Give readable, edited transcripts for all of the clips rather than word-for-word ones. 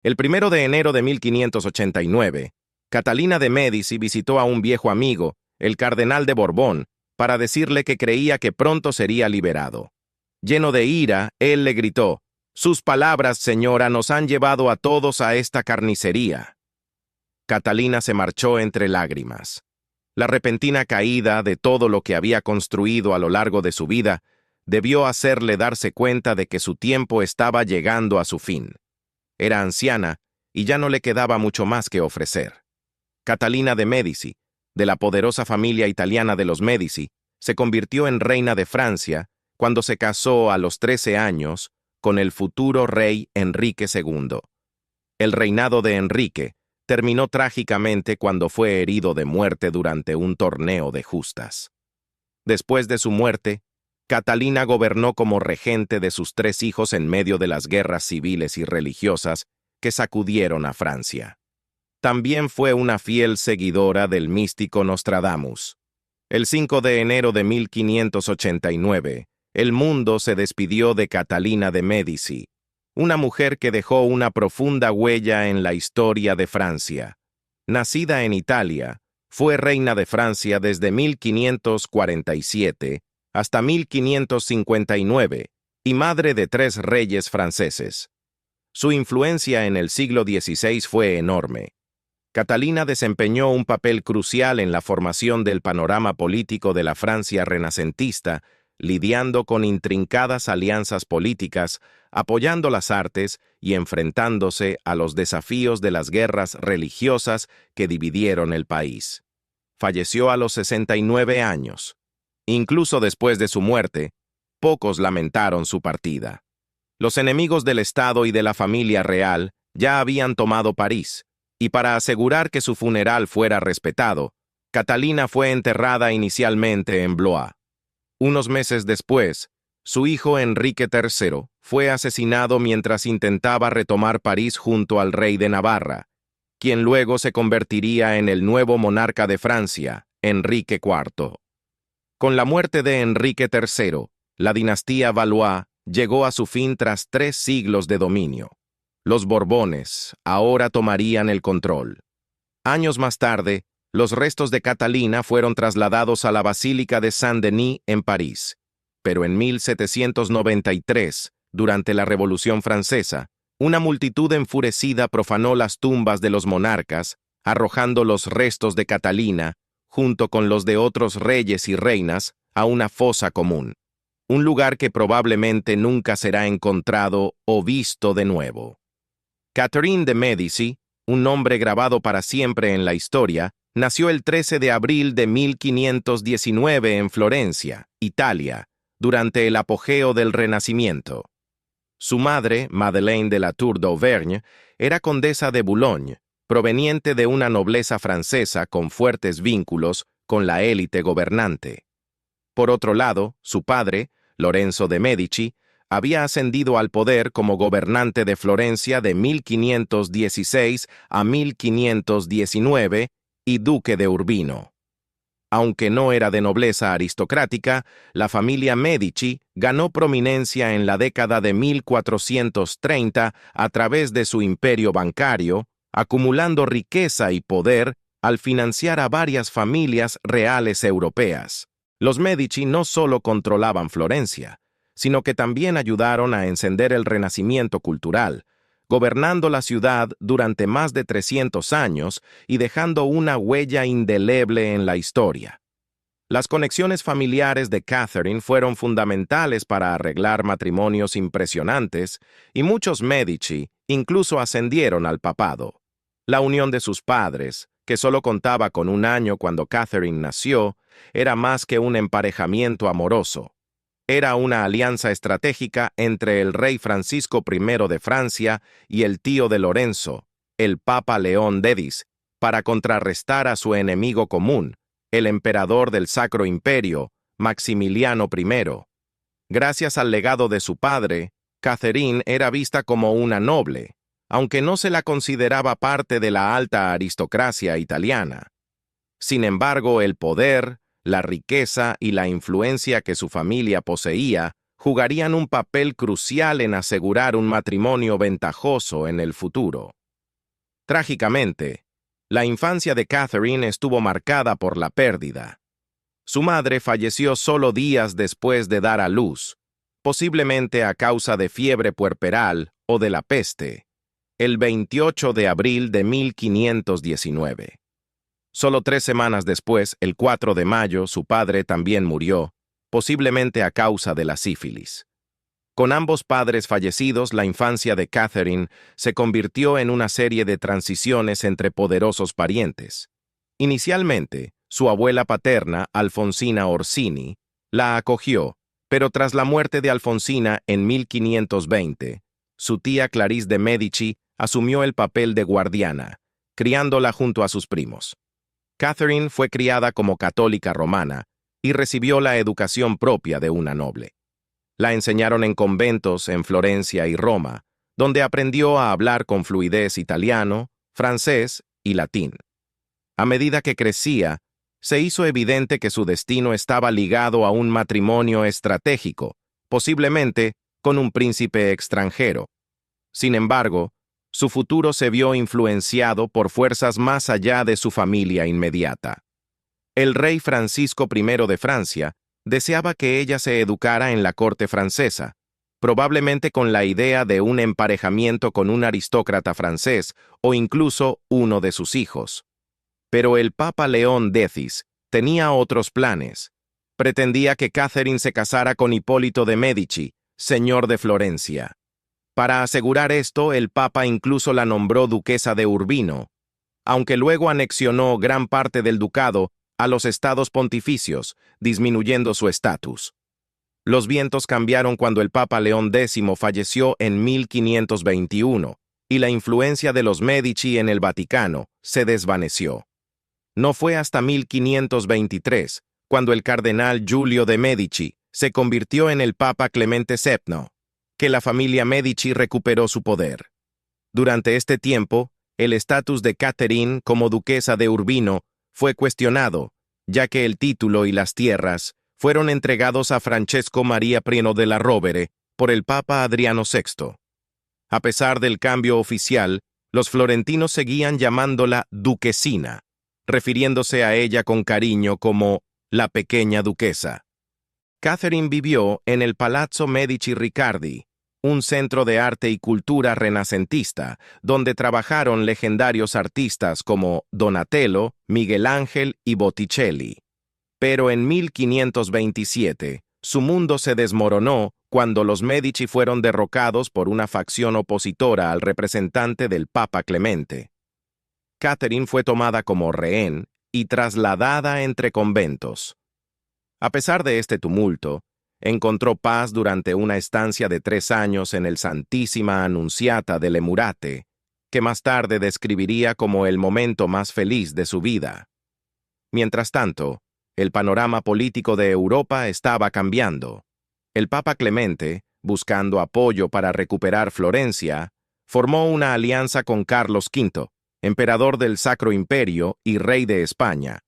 El 1 de enero de 1589, Catalina de Médici visitó a un viejo amigo, el cardenal de Borbón, para decirle que creía que pronto sería liberado. Lleno de ira, él le gritó: «Sus palabras, señora, nos han llevado a todos a esta carnicería». Catalina se marchó entre lágrimas. La repentina caída de todo lo que había construido a lo largo de su vida debió hacerle darse cuenta de que su tiempo estaba llegando a su fin. Era anciana y ya no le quedaba mucho más que ofrecer. Catalina de Médici, de la poderosa familia italiana de los Médici, se convirtió en reina de Francia cuando se casó a los 13 años con el futuro rey Enrique II. El reinado de Enrique terminó trágicamente cuando fue herido de muerte durante un torneo de justas. Después de su muerte, Catalina gobernó como regente de sus 3 hijos en medio de las guerras civiles y religiosas que sacudieron a Francia. También fue una fiel seguidora del místico Nostradamus. El 5 de enero de 1589, el mundo se despidió de Catalina de Médici, una mujer que dejó una profunda huella en la historia de Francia. Nacida en Italia, fue reina de Francia desde 1547 hasta 1559 y madre de 3 reyes franceses. Su influencia en el siglo XVI fue enorme. Catalina desempeñó un papel crucial en la formación del panorama político de la Francia renacentista, lidiando con intrincadas alianzas políticas, apoyando las artes y enfrentándose a los desafíos de las guerras religiosas que dividieron el país. Falleció a los 69 años. Incluso después de su muerte, pocos lamentaron su partida. Los enemigos del Estado y de la familia real ya habían tomado París, y para asegurar que su funeral fuera respetado, Catalina fue enterrada inicialmente en Blois. Unos meses después, su hijo Enrique III fue asesinado mientras intentaba retomar París junto al rey de Navarra, quien luego se convertiría en el nuevo monarca de Francia, Enrique IV. Con la muerte de Enrique III, la dinastía Valois llegó a su fin tras 3 siglos de dominio. Los Borbones ahora tomarían el control. Años más tarde, los restos de Catalina fueron trasladados a la Basílica de Saint-Denis en París. Pero en 1793, durante la Revolución Francesa, una multitud enfurecida profanó las tumbas de los monarcas, arrojando los restos de Catalina, junto con los de otros reyes y reinas, a una fosa común, un lugar que probablemente nunca será encontrado o visto de nuevo. Catherine de Médici, un nombre grabado para siempre en la historia, nació el 13 de abril de 1519 en Florencia, Italia, durante el apogeo del Renacimiento. Su madre, Madeleine de la Tour d'Auvergne, era condesa de Boulogne, proveniente de una nobleza francesa con fuertes vínculos con la élite gobernante. Por otro lado, su padre, Lorenzo de Medici, había ascendido al poder como gobernante de Florencia de 1516 a 1519 y duque de Urbino. Aunque no era de nobleza aristocrática, la familia Medici ganó prominencia en la década de 1430 a través de su imperio bancario, acumulando riqueza y poder al financiar a varias familias reales europeas. Los Medici no solo controlaban Florencia, sino que también ayudaron a encender el renacimiento cultural, gobernando la ciudad durante más de 300 años y dejando una huella indeleble en la historia. Las conexiones familiares de Catherine fueron fundamentales para arreglar matrimonios impresionantes y muchos Medici incluso ascendieron al papado. La unión de sus padres, que solo contaba con 1 año cuando Catherine nació, era más que un emparejamiento amoroso. Era una alianza estratégica entre el rey Francisco I de Francia y el tío de Lorenzo, el Papa León X, para contrarrestar a su enemigo común, el emperador del Sacro Imperio, Maximiliano I. Gracias al legado de su padre, Catherine era vista como una noble, aunque no se la consideraba parte de la alta aristocracia italiana. Sin embargo, el poder, la riqueza y la influencia que su familia poseía jugarían un papel crucial en asegurar un matrimonio ventajoso en el futuro. Trágicamente, la infancia de Catherine estuvo marcada por la pérdida. Su madre falleció solo días después de dar a luz, posiblemente a causa de fiebre puerperal o de la peste, el 28 de abril de 1519. Solo 3 semanas después, el 4 de mayo, su padre también murió, posiblemente a causa de la sífilis. Con ambos padres fallecidos, la infancia de Catherine se convirtió en una serie de transiciones entre poderosos parientes. Inicialmente, su abuela paterna, Alfonsina Orsini, la acogió, pero tras la muerte de Alfonsina en 1520, su tía Clarice de Medici asumió el papel de guardiana, criándola junto a sus primos. Catherine fue criada como católica romana y recibió la educación propia de una noble. La enseñaron en conventos en Florencia y Roma, donde aprendió a hablar con fluidez italiano, francés y latín. A medida que crecía, se hizo evidente que su destino estaba ligado a un matrimonio estratégico, posiblemente con un príncipe extranjero. Sin embargo, su futuro se vio influenciado por fuerzas más allá de su familia inmediata. El rey Francisco I de Francia deseaba que ella se educara en la corte francesa, probablemente con la idea de un emparejamiento con un aristócrata francés o incluso uno de sus hijos. Pero el Papa León X tenía otros planes. Pretendía que Catherine se casara con Hipólito de Medici, señor de Florencia. Para asegurar esto, el Papa incluso la nombró duquesa de Urbino, aunque luego anexionó gran parte del ducado a los estados pontificios, disminuyendo su estatus. Los vientos cambiaron cuando el Papa León X falleció en 1521, y la influencia de los Medici en el Vaticano se desvaneció. No fue hasta 1523, cuando el cardenal Giulio de Medici se convirtió en el Papa Clemente VII, que la familia Medici recuperó su poder. Durante este tiempo, el estatus de Catherine como duquesa de Urbino fue cuestionado, ya que el título y las tierras fueron entregados a Francesco Maria I della Rovere por el Papa Adriano VI. A pesar del cambio oficial, los florentinos seguían llamándola duquesina, refiriéndose a ella con cariño como la pequeña duquesa. Catherine vivió en el Palazzo Medici Riccardi, un centro de arte y cultura renacentista, donde trabajaron legendarios artistas como Donatello, Miguel Ángel y Botticelli. Pero en 1527, su mundo se desmoronó cuando los Medici fueron derrocados por una facción opositora al representante del Papa Clemente. Catherine fue tomada como rehén y trasladada entre conventos. A pesar de este tumulto, encontró paz durante una estancia de 3 años en el Santissima Annunziata delle Murate, que más tarde describiría como el momento más feliz de su vida. Mientras tanto, el panorama político de Europa estaba cambiando. El Papa Clemente, buscando apoyo para recuperar Florencia, formó una alianza con Carlos V, emperador del Sacro Imperio y rey de España,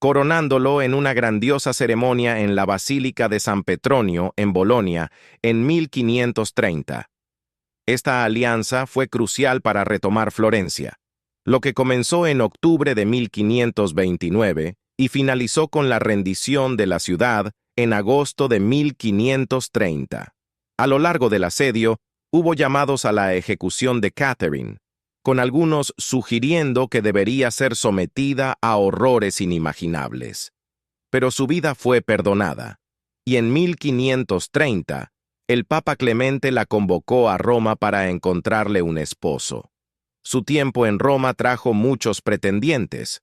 coronándolo en una grandiosa ceremonia en la Basílica de San Petronio, en Bolonia, en 1530. Esta alianza fue crucial para retomar Florencia, lo que comenzó en octubre de 1529 y finalizó con la rendición de la ciudad en agosto de 1530. A lo largo del asedio, hubo llamados a la ejecución de Catherine, con algunos sugiriendo que debería ser sometida a horrores inimaginables. Pero su vida fue perdonada, y en 1530, el Papa Clemente la convocó a Roma para encontrarle un esposo. Su tiempo en Roma trajo muchos pretendientes.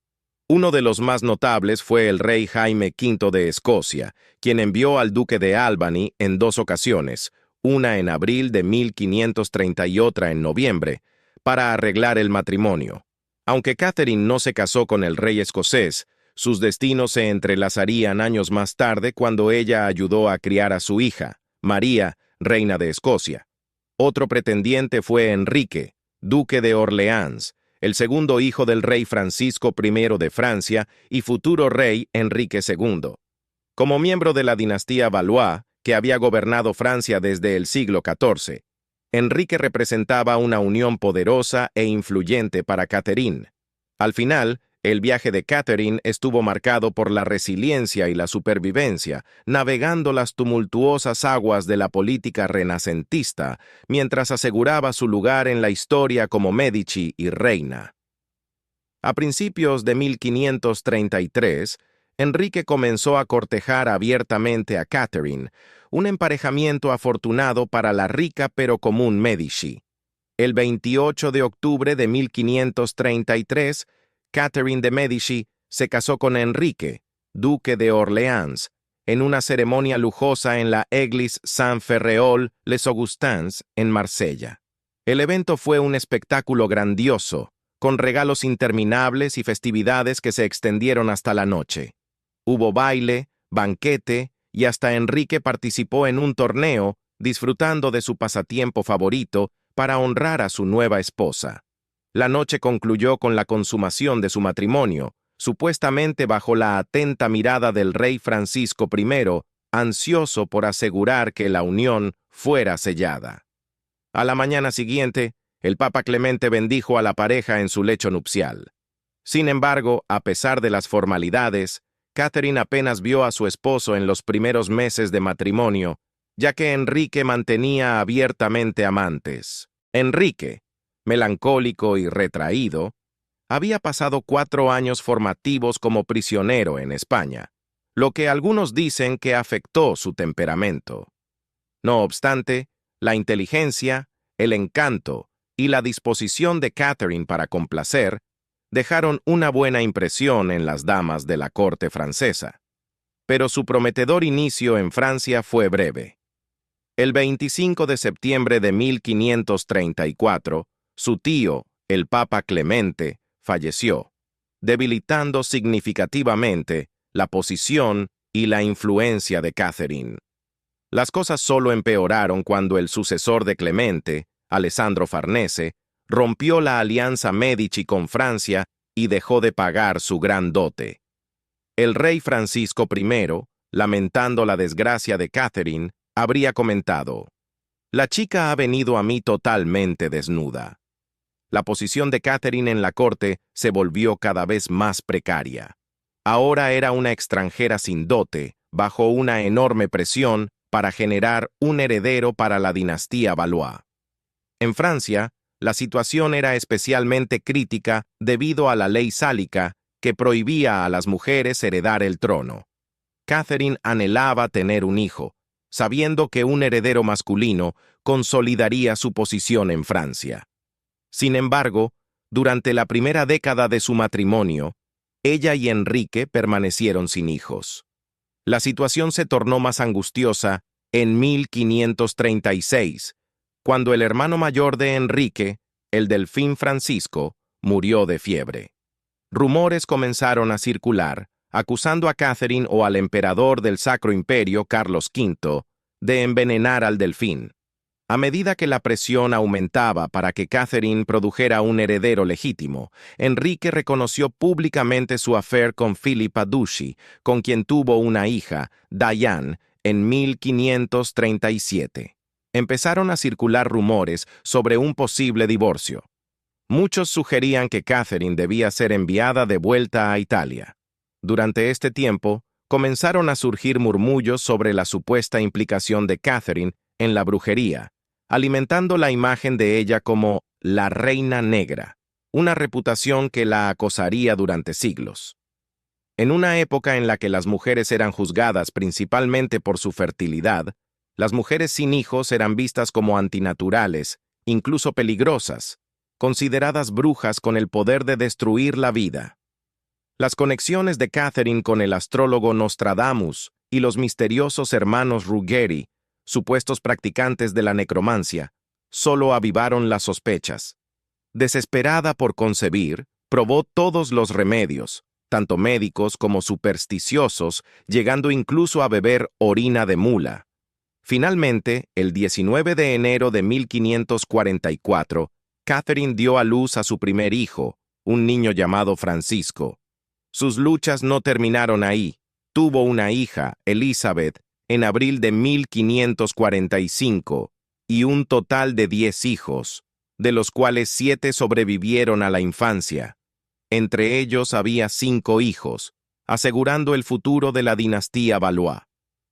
Uno de los más notables fue el rey Jaime V de Escocia, quien envió al duque de Albany en 2 ocasiones, una en abril de 1530 y otra en noviembre, para arreglar el matrimonio. Aunque Catherine no se casó con el rey escocés, sus destinos se entrelazarían años más tarde cuando ella ayudó a criar a su hija, María, reina de Escocia. Otro pretendiente fue Enrique, duque de Orleans, el segundo hijo del rey Francisco I de Francia y futuro rey Enrique II. Como miembro de la dinastía Valois, que había gobernado Francia desde el siglo XIV. Enrique representaba una unión poderosa e influyente para Catherine. Al final, el viaje de Catherine estuvo marcado por la resiliencia y la supervivencia, navegando las tumultuosas aguas de la política renacentista, mientras aseguraba su lugar en la historia como Medici y reina. A principios de 1533, Enrique comenzó a cortejar abiertamente a Catherine, un emparejamiento afortunado para la rica pero común Medici. El 28 de octubre de 1533, Catherine de Medici se casó con Enrique, duque de Orleans, en una ceremonia lujosa en la Église Saint-Ferréol-les Augustins en Marsella. El evento fue un espectáculo grandioso, con regalos interminables y festividades que se extendieron hasta la noche. Hubo baile, banquete y hasta Enrique participó en un torneo, disfrutando de su pasatiempo favorito para honrar a su nueva esposa. La noche concluyó con la consumación de su matrimonio, supuestamente bajo la atenta mirada del rey Francisco I, ansioso por asegurar que la unión fuera sellada. A la mañana siguiente, el Papa Clemente bendijo a la pareja en su lecho nupcial. Sin embargo, a pesar de las formalidades, Catherine apenas vio a su esposo en los primeros meses de matrimonio, ya que Enrique mantenía abiertamente amantes. Enrique, melancólico y retraído, había pasado 4 años formativos como prisionero en España, lo que algunos dicen que afectó su temperamento. No obstante, la inteligencia, el encanto y la disposición de Catherine para complacer dejaron una buena impresión en las damas de la corte francesa. Pero su prometedor inicio en Francia fue breve. El 25 de septiembre de 1534, su tío, el Papa Clemente, falleció, debilitando significativamente la posición y la influencia de Catherine. Las cosas solo empeoraron cuando el sucesor de Clemente, Alessandro Farnese, rompió la alianza Medici con Francia y dejó de pagar su gran dote. El rey Francisco I, lamentando la desgracia de Catherine, habría comentado: «La chica ha venido a mí totalmente desnuda». La posición de Catherine en la corte se volvió cada vez más precaria. Ahora era una extranjera sin dote, bajo una enorme presión para generar un heredero para la dinastía Valois. En Francia, la situación era especialmente crítica debido a la ley sálica que prohibía a las mujeres heredar el trono. Catherine anhelaba tener un hijo, sabiendo que un heredero masculino consolidaría su posición en Francia. Sin embargo, durante la primera década de su matrimonio, ella y Enrique permanecieron sin hijos. La situación se tornó más angustiosa en 1536, cuando el hermano mayor de Enrique, el delfín Francisco, murió de fiebre. Rumores comenzaron a circular, acusando a Catherine o al emperador del Sacro Imperio, Carlos V, de envenenar al delfín. A medida que la presión aumentaba para que Catherine produjera un heredero legítimo, Enrique reconoció públicamente su affair con Philippa Duchy, con quien tuvo una hija, Diane, en 1537. Empezaron a circular rumores sobre un posible divorcio. Muchos sugerían que Catherine debía ser enviada de vuelta a Italia. Durante este tiempo, comenzaron a surgir murmullos sobre la supuesta implicación de Catherine en la brujería, alimentando la imagen de ella como la Reina Negra, una reputación que la acosaría durante siglos. En una época en la que las mujeres eran juzgadas principalmente por su fertilidad, las mujeres sin hijos eran vistas como antinaturales, incluso peligrosas, consideradas brujas con el poder de destruir la vida. Las conexiones de Catherine con el astrólogo Nostradamus y los misteriosos hermanos Ruggeri, supuestos practicantes de la necromancia, solo avivaron las sospechas. Desesperada por concebir, probó todos los remedios, tanto médicos como supersticiosos, llegando incluso a beber orina de mula. Finalmente, el 19 de enero de 1544, Catherine dio a luz a su primer hijo, un niño llamado Francisco. Sus luchas no terminaron ahí. Tuvo una hija, Elizabeth, en abril de 1545 y un total de 10 hijos, de los cuales 7 sobrevivieron a la infancia. Entre ellos había 5 hijos, asegurando el futuro de la dinastía Valois.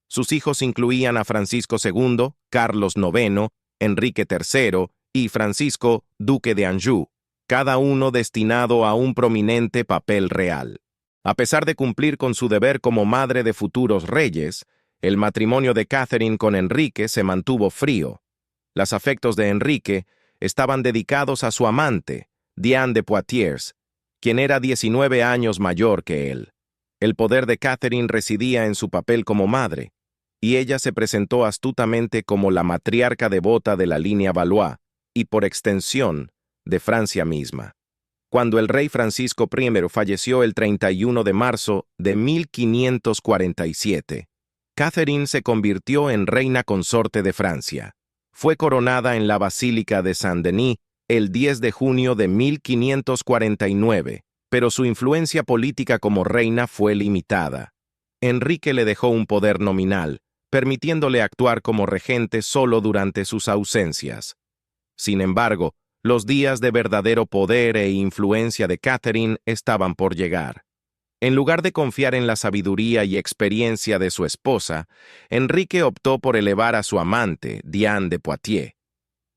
Sus hijos incluían a Francisco II, Carlos IX, Enrique III y Francisco, duque de Anjou, cada uno destinado a un prominente papel real. A pesar de cumplir con su deber como madre de futuros reyes, el matrimonio de Catherine con Enrique se mantuvo frío. Los afectos de Enrique estaban dedicados a su amante, Diane de Poitiers, quien era 19 años mayor que él. El poder de Catherine residía en su papel como madre, y ella se presentó astutamente como la matriarca devota de la línea Valois y, por extensión, de Francia misma. Cuando el rey Francisco I falleció el 31 de marzo de 1547, Catherine se convirtió en reina consorte de Francia. Fue coronada en la Basílica de Saint-Denis el 10 de junio de 1549, pero su influencia política como reina fue limitada. Enrique le dejó un poder nominal, permitiéndole actuar como regente solo durante sus ausencias. Sin embargo, los días de verdadero poder e influencia de Catherine estaban por llegar. En lugar de confiar en la sabiduría y experiencia de su esposa, Enrique optó por elevar a su amante, Diane de Poitiers.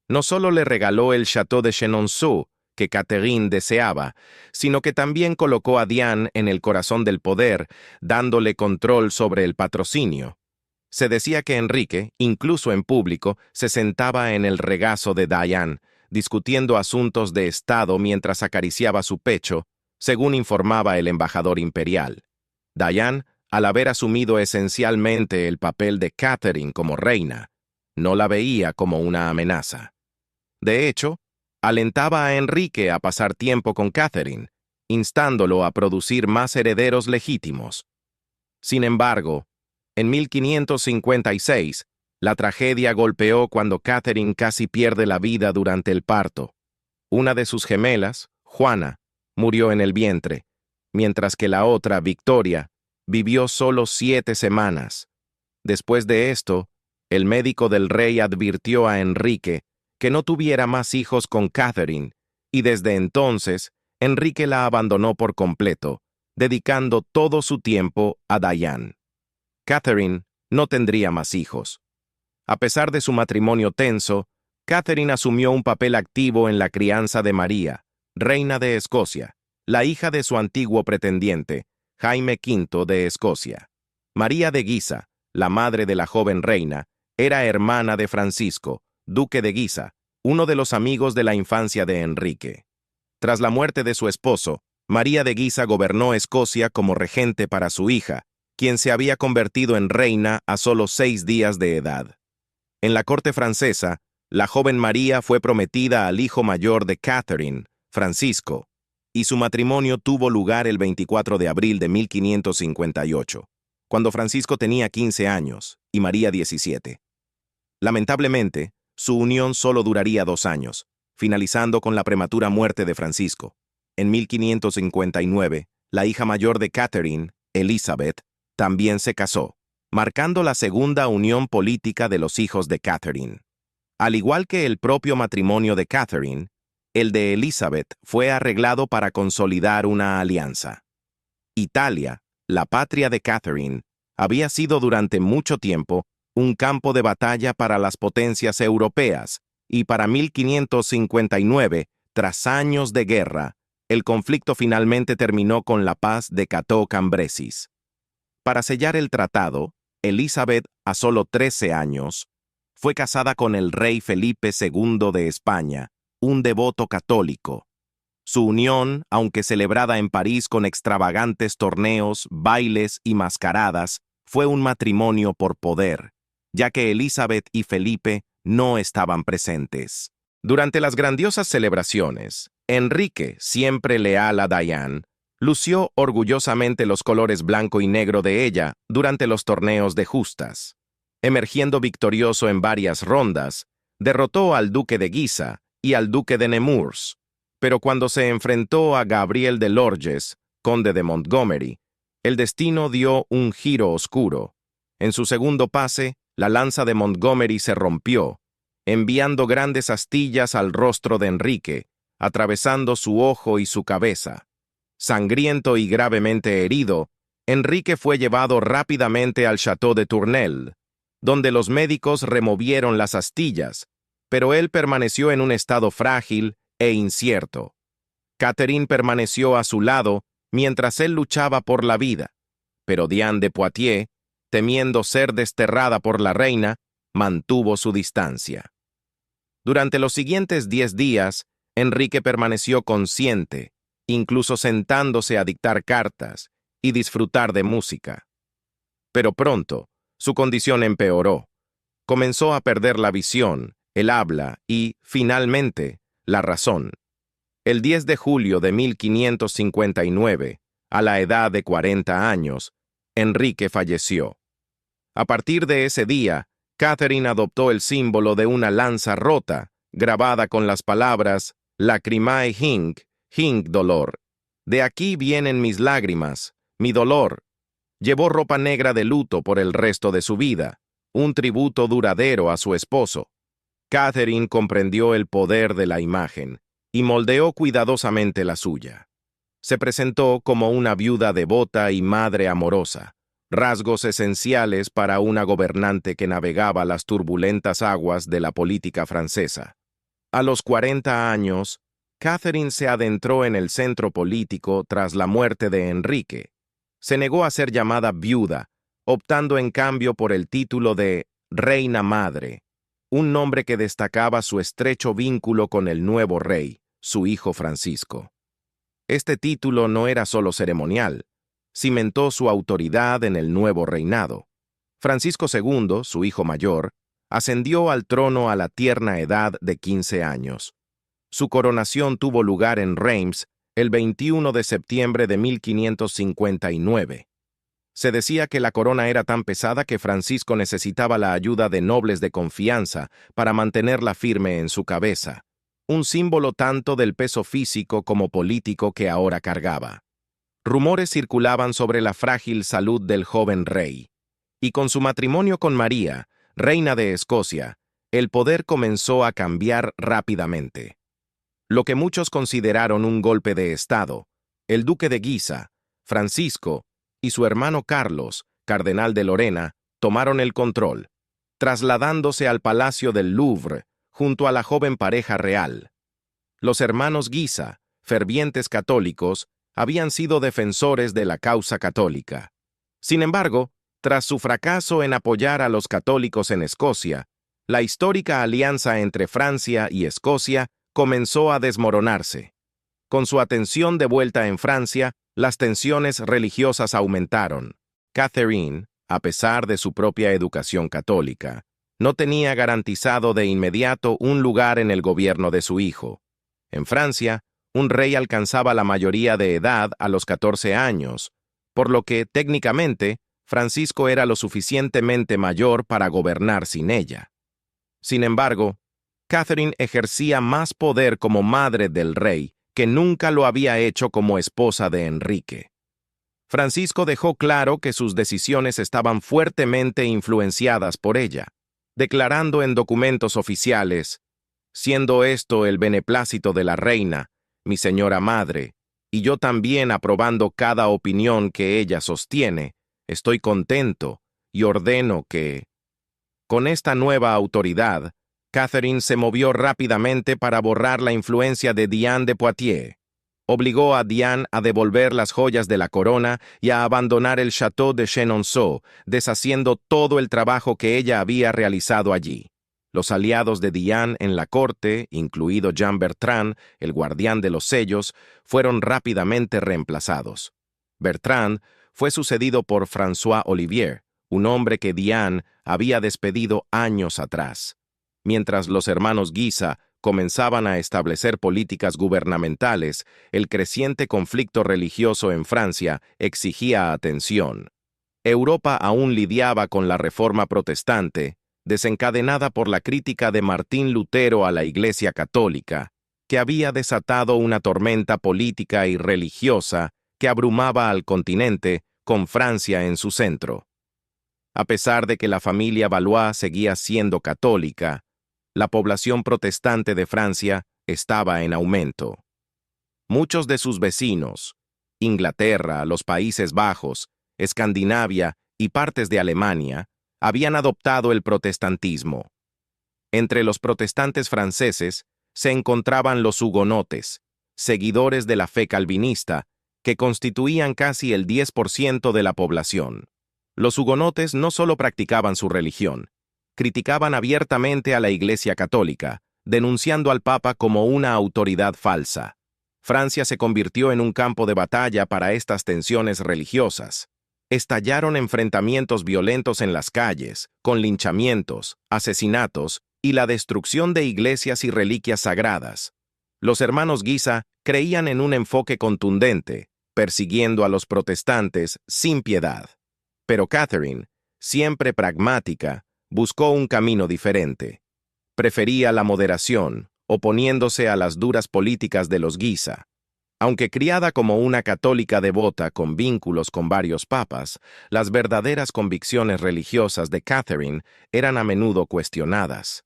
No solo le regaló el Château de Chenonceau, que Catherine deseaba, sino que también colocó a Diane en el corazón del poder, dándole control sobre el patrocinio. Se decía que Enrique, incluso en público, se sentaba en el regazo de Diane, discutiendo asuntos de Estado mientras acariciaba su pecho, según informaba el embajador imperial. Diane, al haber asumido esencialmente el papel de Catherine como reina, no la veía como una amenaza. De hecho, alentaba a Enrique a pasar tiempo con Catherine, instándolo a producir más herederos legítimos. Sin embargo, en 1556, la tragedia golpeó cuando Catherine casi pierde la vida durante el parto. Una de sus gemelas, Juana, murió en el vientre, mientras que la otra, Victoria, vivió solo 7 semanas. Después de esto, el médico del rey advirtió a Enrique que no tuviera más hijos con Catherine, y desde entonces, Enrique la abandonó por completo, dedicando todo su tiempo a Diane. Catherine no tendría más hijos. A pesar de su matrimonio tenso, Catherine asumió un papel activo en la crianza de María, reina de Escocia, la hija de su antiguo pretendiente, Jaime V de Escocia. María de Guisa, la madre de la joven reina, era hermana de Francisco, duque de Guisa, uno de los amigos de la infancia de Enrique. Tras la muerte de su esposo, María de Guisa gobernó Escocia como regente para su hija, quien se había convertido en reina a solo 6 días de edad. En la corte francesa, la joven María fue prometida al hijo mayor de Catherine, Francisco, y su matrimonio tuvo lugar el 24 de abril de 1558, cuando Francisco tenía 15 años y María 17. Lamentablemente, su unión solo duraría 2 años, finalizando con la prematura muerte de Francisco. En 1559, la hija mayor de Catherine, Elizabeth, también se casó, marcando la segunda unión política de los hijos de Catherine. Al igual que el propio matrimonio de Catherine, el de Elizabeth fue arreglado para consolidar una alianza. Italia, la patria de Catherine, había sido durante mucho tiempo un campo de batalla para las potencias europeas, y para 1559, tras años de guerra, el conflicto finalmente terminó con la paz de Cateau-Cambrésis. Para sellar el tratado, Elizabeth, a solo 13 años, fue casada con el rey Felipe II de España, un devoto católico. Su unión, aunque celebrada en París con extravagantes torneos, bailes y mascaradas, fue un matrimonio por poder, ya que Elizabeth y Felipe no estaban presentes. Durante las grandiosas celebraciones, Enrique, siempre leal a Diane, lució orgullosamente los colores blanco y negro de ella durante los torneos de justas. Emergiendo victorioso en varias rondas, derrotó al duque de Guisa y al duque de Nemours, pero cuando se enfrentó a Gabriel de Lorges, conde de Montgomery, el destino dio un giro oscuro. En su segundo pase, la lanza de Montgomery se rompió, enviando grandes astillas al rostro de Enrique, atravesando su ojo y su cabeza. Sangriento y gravemente herido, Enrique fue llevado rápidamente al Château de Tournelle, donde los médicos removieron las astillas, pero él permaneció en un estado frágil e incierto. Catherine permaneció a su lado mientras él luchaba por la vida, pero Diane de Poitiers, temiendo ser desterrada por la reina, mantuvo su distancia. Durante los siguientes 10 días, Enrique permaneció consciente, incluso sentándose a dictar cartas y disfrutar de música. Pero pronto, su condición empeoró. Comenzó a perder la visión, el habla y, finalmente, la razón. El 10 de julio de 1559, a la edad de 40 años, Enrique falleció. A partir de ese día, Catherine adoptó el símbolo de una lanza rota, grabada con las palabras Lacrimae hinc, hinc dolor. De aquí vienen mis lágrimas, mi dolor. Llevó ropa negra de luto por el resto de su vida, un tributo duradero a su esposo. Catherine comprendió el poder de la imagen y moldeó cuidadosamente la suya. Se presentó como una viuda devota y madre amorosa, rasgos esenciales para una gobernante que navegaba las turbulentas aguas de la política francesa. A los 40 años, Catherine se adentró en el centro político tras la muerte de Enrique. Se negó a ser llamada viuda, optando en cambio por el título de Reina Madre, un nombre que destacaba su estrecho vínculo con el nuevo rey, su hijo Francisco. Este título no era solo ceremonial, cimentó su autoridad en el nuevo reinado. Francisco II, su hijo mayor, ascendió al trono a la tierna edad de 15 años. Su coronación tuvo lugar en Reims el 21 de septiembre de 1559. Se decía que la corona era tan pesada que Francisco necesitaba la ayuda de nobles de confianza para mantenerla firme en su cabeza, un símbolo tanto del peso físico como político que ahora cargaba. Rumores circulaban sobre la frágil salud del joven rey, y con su matrimonio con María, reina de Escocia, el poder comenzó a cambiar rápidamente. Lo que muchos consideraron un golpe de Estado, el duque de Guisa, Francisco, y su hermano Carlos, cardenal de Lorena, tomaron el control, trasladándose al Palacio del Louvre junto a la joven pareja real. Los hermanos Guisa, fervientes católicos, habían sido defensores de la causa católica. Sin embargo, tras su fracaso en apoyar a los católicos en Escocia, la histórica alianza entre Francia y Escocia comenzó a desmoronarse. Con su atención de vuelta en Francia, las tensiones religiosas aumentaron. Catherine, a pesar de su propia educación católica, no tenía garantizado de inmediato un lugar en el gobierno de su hijo. En Francia, un rey alcanzaba la mayoría de edad a los 14 años, por lo que, técnicamente, Francisco era lo suficientemente mayor para gobernar sin ella. Sin embargo, Catherine ejercía más poder como madre del rey que nunca lo había hecho como esposa de Enrique. Francisco dejó claro que sus decisiones estaban fuertemente influenciadas por ella, declarando en documentos oficiales: siendo esto el beneplácito de la reina, mi señora madre, y yo también aprobando cada opinión que ella sostiene, estoy contento y ordeno que... Con esta nueva autoridad, Catherine se movió rápidamente para borrar la influencia de Diane de Poitiers. Obligó a Diane a devolver las joyas de la corona y a abandonar el Château de Chenonceau, deshaciendo todo el trabajo que ella había realizado allí. Los aliados de Diane en la corte, incluido Jean Bertrand, el guardián de los sellos, fueron rápidamente reemplazados. Bertrand fue sucedido por François Olivier, un hombre que Diane había despedido años atrás. Mientras los hermanos Guisa comenzaban a establecer políticas gubernamentales, el creciente conflicto religioso en Francia exigía atención. Europa aún lidiaba con la Reforma Protestante, desencadenada por la crítica de Martín Lutero a la Iglesia Católica, que había desatado una tormenta política y religiosa que abrumaba al continente, con Francia en su centro. A pesar de que la familia Valois seguía siendo católica, la población protestante de Francia estaba en aumento. Muchos de sus vecinos, Inglaterra, los Países Bajos, Escandinavia y partes de Alemania, habían adoptado el protestantismo. Entre los protestantes franceses se encontraban los hugonotes, seguidores de la fe calvinista, que constituían casi el 10% de la población. Los hugonotes no solo practicaban su religión, criticaban abiertamente a la Iglesia Católica, denunciando al Papa como una autoridad falsa. Francia se convirtió en un campo de batalla para estas tensiones religiosas. Estallaron enfrentamientos violentos en las calles, con linchamientos, asesinatos y la destrucción de iglesias y reliquias sagradas. Los hermanos Guisa creían en un enfoque contundente, persiguiendo a los protestantes sin piedad. Pero Catherine, siempre pragmática, buscó un camino diferente. Prefería la moderación, oponiéndose a las duras políticas de los Guisa. Aunque criada como una católica devota con vínculos con varios papas, las verdaderas convicciones religiosas de Catherine eran a menudo cuestionadas.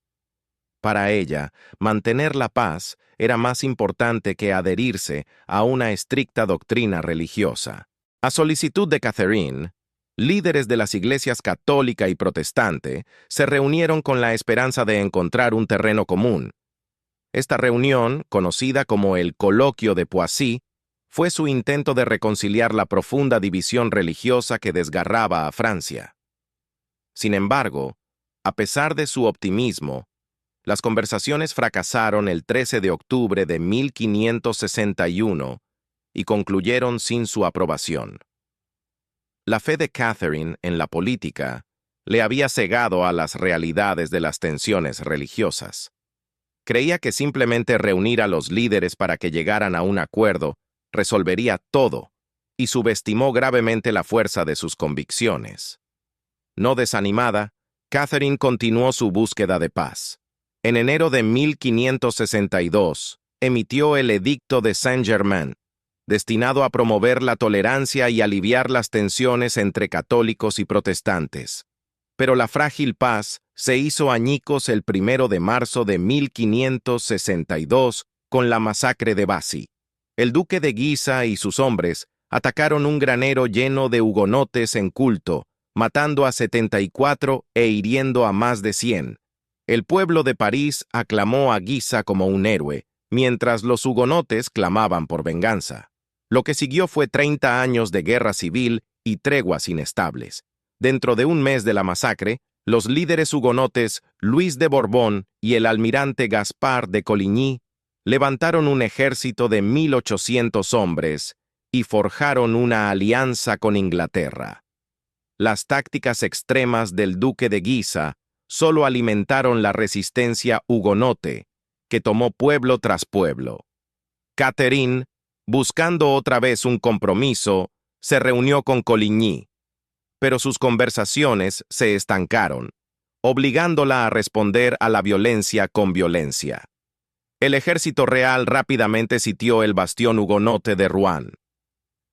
Para ella, mantener la paz era más importante que adherirse a una estricta doctrina religiosa. A solicitud de Catherine, líderes de las iglesias católica y protestante se reunieron con la esperanza de encontrar un terreno común. Esta reunión, conocida como el Coloquio de Poissy, fue su intento de reconciliar la profunda división religiosa que desgarraba a Francia. Sin embargo, a pesar de su optimismo, las conversaciones fracasaron el 13 de octubre de 1561 y concluyeron sin su aprobación. La fe de Catherine en la política le había cegado a las realidades de las tensiones religiosas. Creía que simplemente reunir a los líderes para que llegaran a un acuerdo resolvería todo, y subestimó gravemente la fuerza de sus convicciones. No desanimada, Catherine continuó su búsqueda de paz. En enero de 1562, emitió el Edicto de Saint-Germain, destinado a promover la tolerancia y aliviar las tensiones entre católicos y protestantes. Pero la frágil paz se hizo añicos el 1 de marzo de 1562 con la masacre de Bassy. El duque de Guisa y sus hombres atacaron un granero lleno de hugonotes en culto, matando a 74 e hiriendo a más de 100. El pueblo de París aclamó a Guisa como un héroe, mientras los hugonotes clamaban por venganza. Lo que siguió fue 30 años de guerra civil y treguas inestables. Dentro de un mes de la masacre, los líderes hugonotes Luis de Borbón y el almirante Gaspar de Coligny levantaron un ejército de 1.800 hombres y forjaron una alianza con Inglaterra. Las tácticas extremas del duque de Guisa solo alimentaron la resistencia hugonote, que tomó pueblo tras pueblo. Catherine, buscando otra vez un compromiso, se reunió con Coligny, pero sus conversaciones se estancaron, obligándola a responder a la violencia con violencia. El ejército real rápidamente sitió el bastión hugonote de Rouen.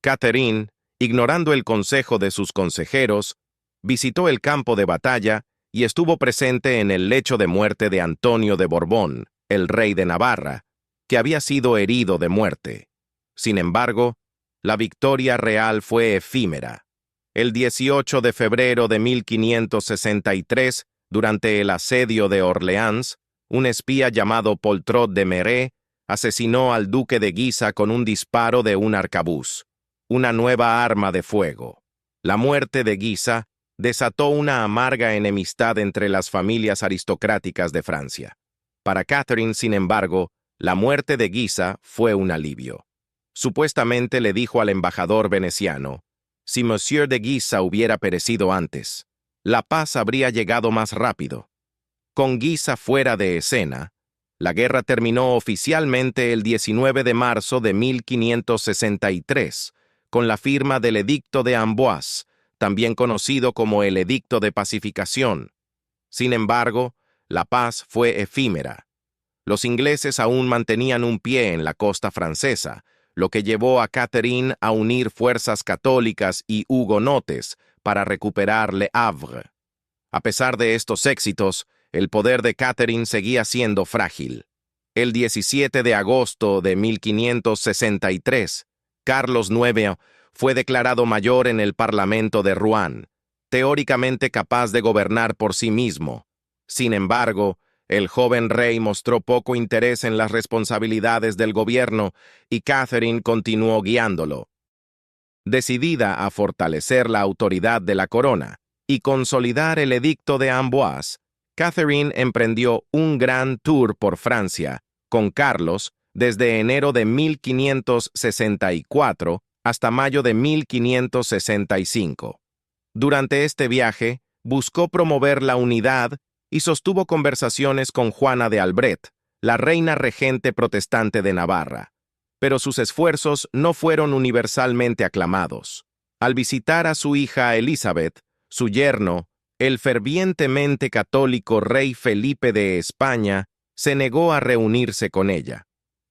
Catherine, ignorando el consejo de sus consejeros, visitó el campo de batalla y estuvo presente en el lecho de muerte de Antonio de Borbón, el rey de Navarra, que había sido herido de muerte. Sin embargo, la victoria real fue efímera. El 18 de febrero de 1563, durante el asedio de Orleans, un espía llamado Poltrot de Méré asesinó al duque de Guisa con un disparo de un arcabuz, una nueva arma de fuego. La muerte de Guisa desató una amarga enemistad entre las familias aristocráticas de Francia. Para Catherine, sin embargo, la muerte de Guisa fue un alivio. Supuestamente le dijo al embajador veneciano: si Monsieur de Guisa hubiera perecido antes, la paz habría llegado más rápido. Con Guisa fuera de escena, la guerra terminó oficialmente el 19 de marzo de 1563, con la firma del Edicto de Amboise, también conocido como el Edicto de Pacificación. Sin embargo, la paz fue efímera. Los ingleses aún mantenían un pie en la costa francesa, lo que llevó a Catherine a unir fuerzas católicas y hugonotes para recuperar Le Havre. A pesar de estos éxitos, el poder de Catherine seguía siendo frágil. El 17 de agosto de 1563, Carlos IX fue declarado mayor en el Parlamento de Rouen, teóricamente capaz de gobernar por sí mismo. Sin embargo, el joven rey mostró poco interés en las responsabilidades del gobierno y Catherine continuó guiándolo. Decidida a fortalecer la autoridad de la corona y consolidar el edicto de Amboise, Catherine emprendió un gran tour por Francia, con Carlos, desde enero de 1564 hasta mayo de 1565. Durante este viaje, buscó promover la unidad y sostuvo conversaciones con Juana de Albret, la reina regente protestante de Navarra. Pero sus esfuerzos no fueron universalmente aclamados. Al visitar a su hija Elizabeth, su yerno, el fervientemente católico rey Felipe de España, se negó a reunirse con ella.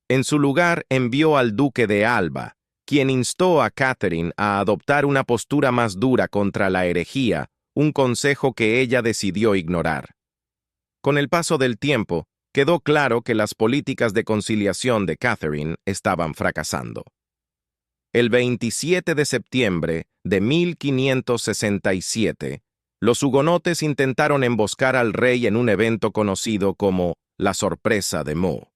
En su lugar envió al duque de Alba, quien instó a Catherine a adoptar una postura más dura contra la herejía, un consejo que ella decidió ignorar. Con el paso del tiempo, quedó claro que las políticas de conciliación de Catherine estaban fracasando. El 27 de septiembre de 1567, los hugonotes intentaron emboscar al rey en un evento conocido como la sorpresa de Meaux.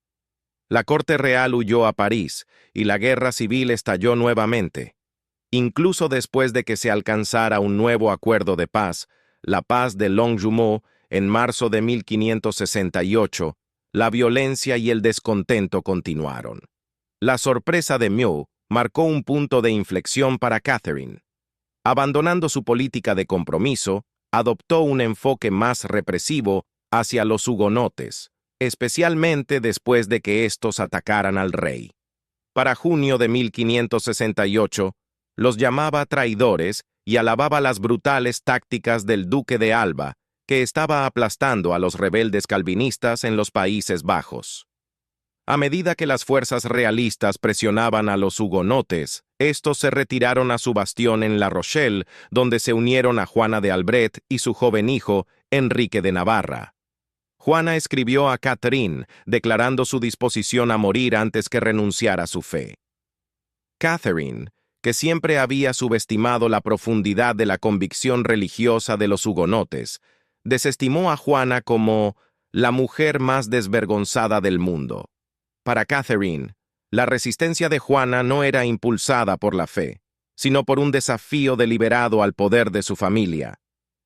La corte real huyó a París y la guerra civil estalló nuevamente. Incluso después de que se alcanzara un nuevo acuerdo de paz, la paz de Longjumeau, en marzo de 1568, la violencia y el descontento continuaron. La sorpresa de Meaux marcó un punto de inflexión para Catherine. Abandonando su política de compromiso, adoptó un enfoque más represivo hacia los hugonotes, especialmente después de que estos atacaran al rey. Para junio de 1568, los llamaba traidores y alababa las brutales tácticas del duque de Alba, que estaba aplastando a los rebeldes calvinistas en los Países Bajos. A medida que las fuerzas realistas presionaban a los hugonotes, estos se retiraron a su bastión en La Rochelle, donde se unieron a Juana de Albret y su joven hijo, Enrique de Navarra. Juana escribió a Catherine, declarando su disposición a morir antes que renunciar a su fe. Catherine, que siempre había subestimado la profundidad de la convicción religiosa de los hugonotes, desestimó a Juana como la mujer más desvergonzada del mundo. Para Catherine, la resistencia de Juana no era impulsada por la fe, sino por un desafío deliberado al poder de su familia.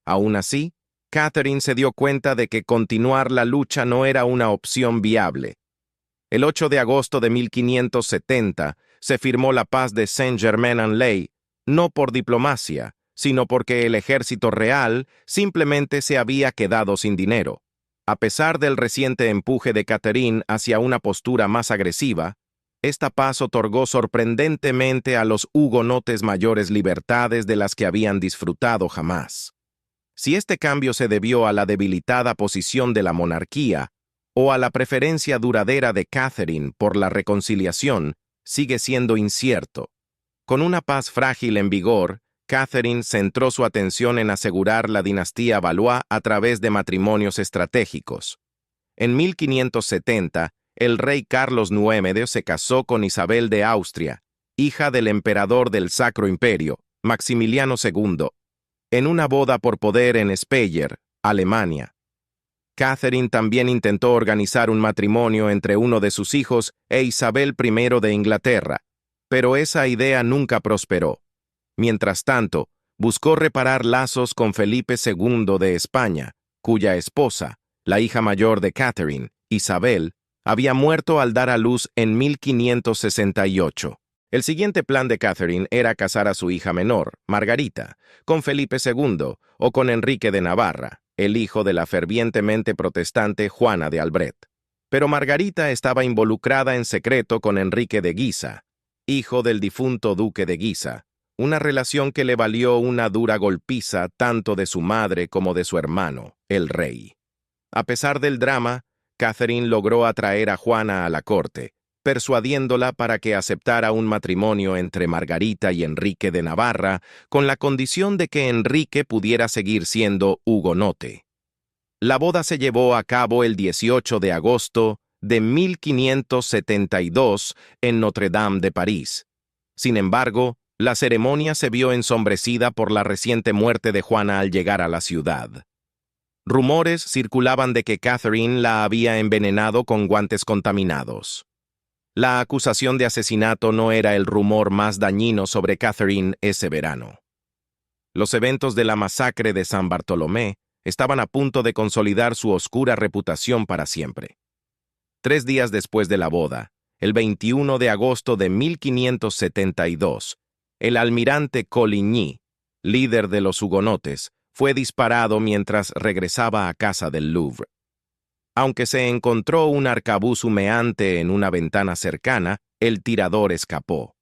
Aún así, Catherine se dio cuenta de que continuar la lucha no era una opción viable. El 8 de agosto de 1570 se firmó la paz de Saint-Germain-en-Laye, no por diplomacia, sino porque el ejército real simplemente se había quedado sin dinero. A pesar del reciente empuje de Catherine hacia una postura más agresiva, esta paz otorgó sorprendentemente a los hugonotes mayores libertades de las que habían disfrutado jamás. Si este cambio se debió a la debilitada posición de la monarquía o a la preferencia duradera de Catherine por la reconciliación, sigue siendo incierto. Con una paz frágil en vigor, Catherine centró su atención en asegurar la dinastía Valois a través de matrimonios estratégicos. En 1570, el rey Carlos IX se casó con Isabel de Austria, hija del emperador del Sacro Imperio, Maximiliano II, en una boda por poder en Speyer, Alemania. Catherine también intentó organizar un matrimonio entre uno de sus hijos e Isabel I de Inglaterra, pero esa idea nunca prosperó. Mientras tanto, buscó reparar lazos con Felipe II de España, cuya esposa, la hija mayor de Catherine, Isabel, había muerto al dar a luz en 1568. El siguiente plan de Catherine era casar a su hija menor, Margarita, con Felipe II o con Enrique de Navarra, el hijo de la fervientemente protestante Juana de Albret. Pero Margarita estaba involucrada en secreto con Enrique de Guisa, hijo del difunto duque de Guisa, una relación que le valió una dura golpiza tanto de su madre como de su hermano, el rey. A pesar del drama, Catherine logró atraer a Juana a la corte, persuadiéndola para que aceptara un matrimonio entre Margarita y Enrique de Navarra, con la condición de que Enrique pudiera seguir siendo hugonote. La boda se llevó a cabo el 18 de agosto de 1572 en Notre-Dame de París. Sin embargo, la ceremonia se vio ensombrecida por la reciente muerte de Juana al llegar a la ciudad. Rumores circulaban de que Catherine la había envenenado con guantes contaminados. La acusación de asesinato no era el rumor más dañino sobre Catherine ese verano. Los eventos de la masacre de San Bartolomé estaban a punto de consolidar su oscura reputación para siempre. 3 días después de la boda, el 21 de agosto de 1572, el almirante Coligny, líder de los hugonotes, fue disparado mientras regresaba a casa del Louvre. Aunque se encontró un arcabuz humeante en una ventana cercana, el tirador escapó.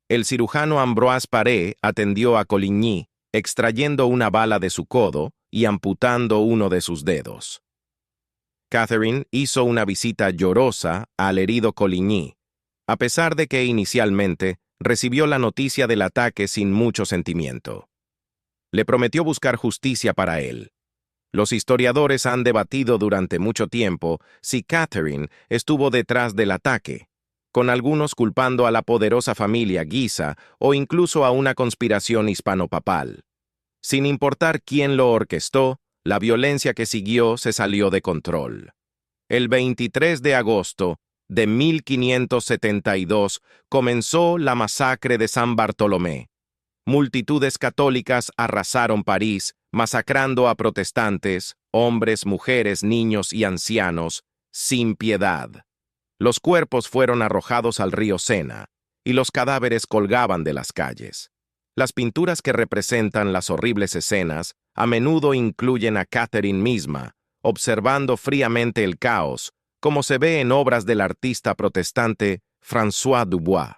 El cirujano Ambroise Paré atendió a Coligny, extrayendo una bala de su codo y amputando uno de sus dedos. Catherine hizo una visita llorosa al herido Coligny, a pesar de que inicialmente recibió la noticia del ataque sin mucho sentimiento. Le prometió buscar justicia para él. Los historiadores han debatido durante mucho tiempo si Catherine estuvo detrás del ataque, con algunos culpando a la poderosa familia Guisa o incluso a una conspiración hispano-papal. Sin importar quién lo orquestó, la violencia que siguió se salió de control. El 23 de agosto de 1572 comenzó la masacre de San Bartolomé. Multitudes católicas arrasaron París, masacrando a protestantes, hombres, mujeres, niños y ancianos, sin piedad. Los cuerpos fueron arrojados al río Sena, y los cadáveres colgaban de las calles. Las pinturas que representan las horribles escenas a menudo incluyen a Catherine misma, observando fríamente el caos, como se ve en obras del artista protestante François Dubois.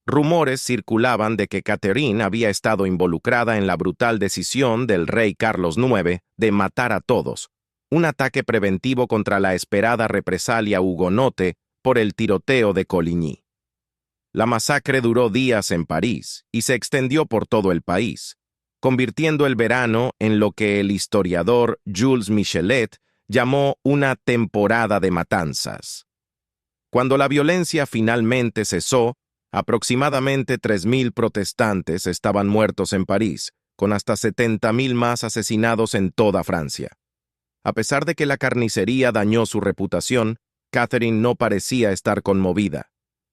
Rumores circulaban de que Catherine había estado involucrada en la brutal decisión del rey Carlos IX de matar a todos, un ataque preventivo contra la esperada represalia hugonote por el tiroteo de Coligny. La masacre duró días en París y se extendió por todo el país, convirtiendo el verano en lo que el historiador Jules Michelet llamó una temporada de matanzas. Cuando la violencia finalmente cesó, aproximadamente 3.000 protestantes estaban muertos en París, con hasta 70.000 más asesinados en toda Francia. A pesar de que la carnicería dañó su reputación, Catherine no parecía estar conmovida.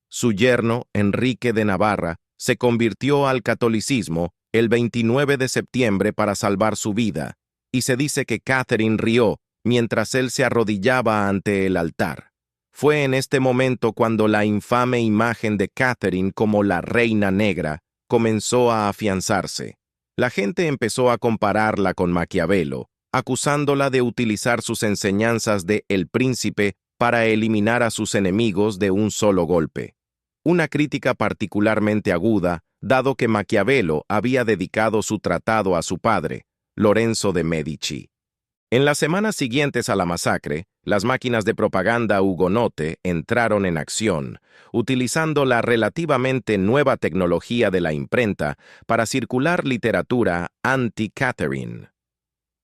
Su yerno, Enrique de Navarra, se convirtió al catolicismo el 29 de septiembre para salvar su vida, y se dice que Catherine rió mientras él se arrodillaba ante el altar. Fue en este momento cuando la infame imagen de Catherine como la Reina Negra comenzó a afianzarse. La gente empezó a compararla con Maquiavelo, acusándola de utilizar sus enseñanzas de El Príncipe para eliminar a sus enemigos de un solo golpe. Una crítica particularmente aguda, dado que Maquiavelo había dedicado su tratado a su padre, Lorenzo de Medici. En las semanas siguientes a la masacre, las máquinas de propaganda hugonote entraron en acción, utilizando la relativamente nueva tecnología de la imprenta para circular literatura anti-Catherine.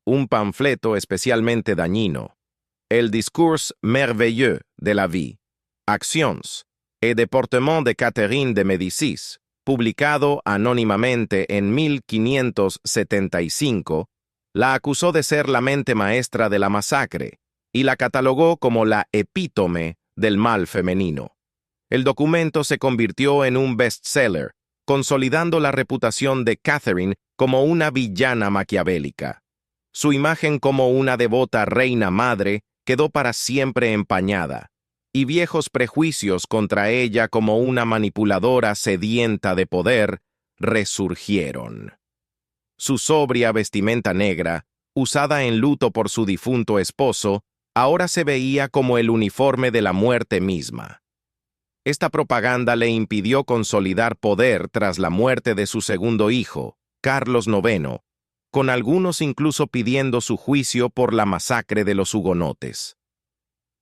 Un panfleto especialmente dañino, El discours merveilleux de la vie, Actions et déportement de Catherine de Médicis, publicado anónimamente en 1575, la acusó de ser la mente maestra de la masacre y la catalogó como la epítome del mal femenino. El documento se convirtió en un bestseller, consolidando la reputación de Catherine como una villana maquiavélica. Su imagen como una devota reina madre quedó para siempre empañada, y viejos prejuicios contra ella como una manipuladora sedienta de poder resurgieron. Su sobria vestimenta negra, usada en luto por su difunto esposo, ahora se veía como el uniforme de la muerte misma. Esta propaganda le impidió consolidar poder tras la muerte de su segundo hijo, Carlos IX, con algunos incluso pidiendo su juicio por la masacre de los hugonotes.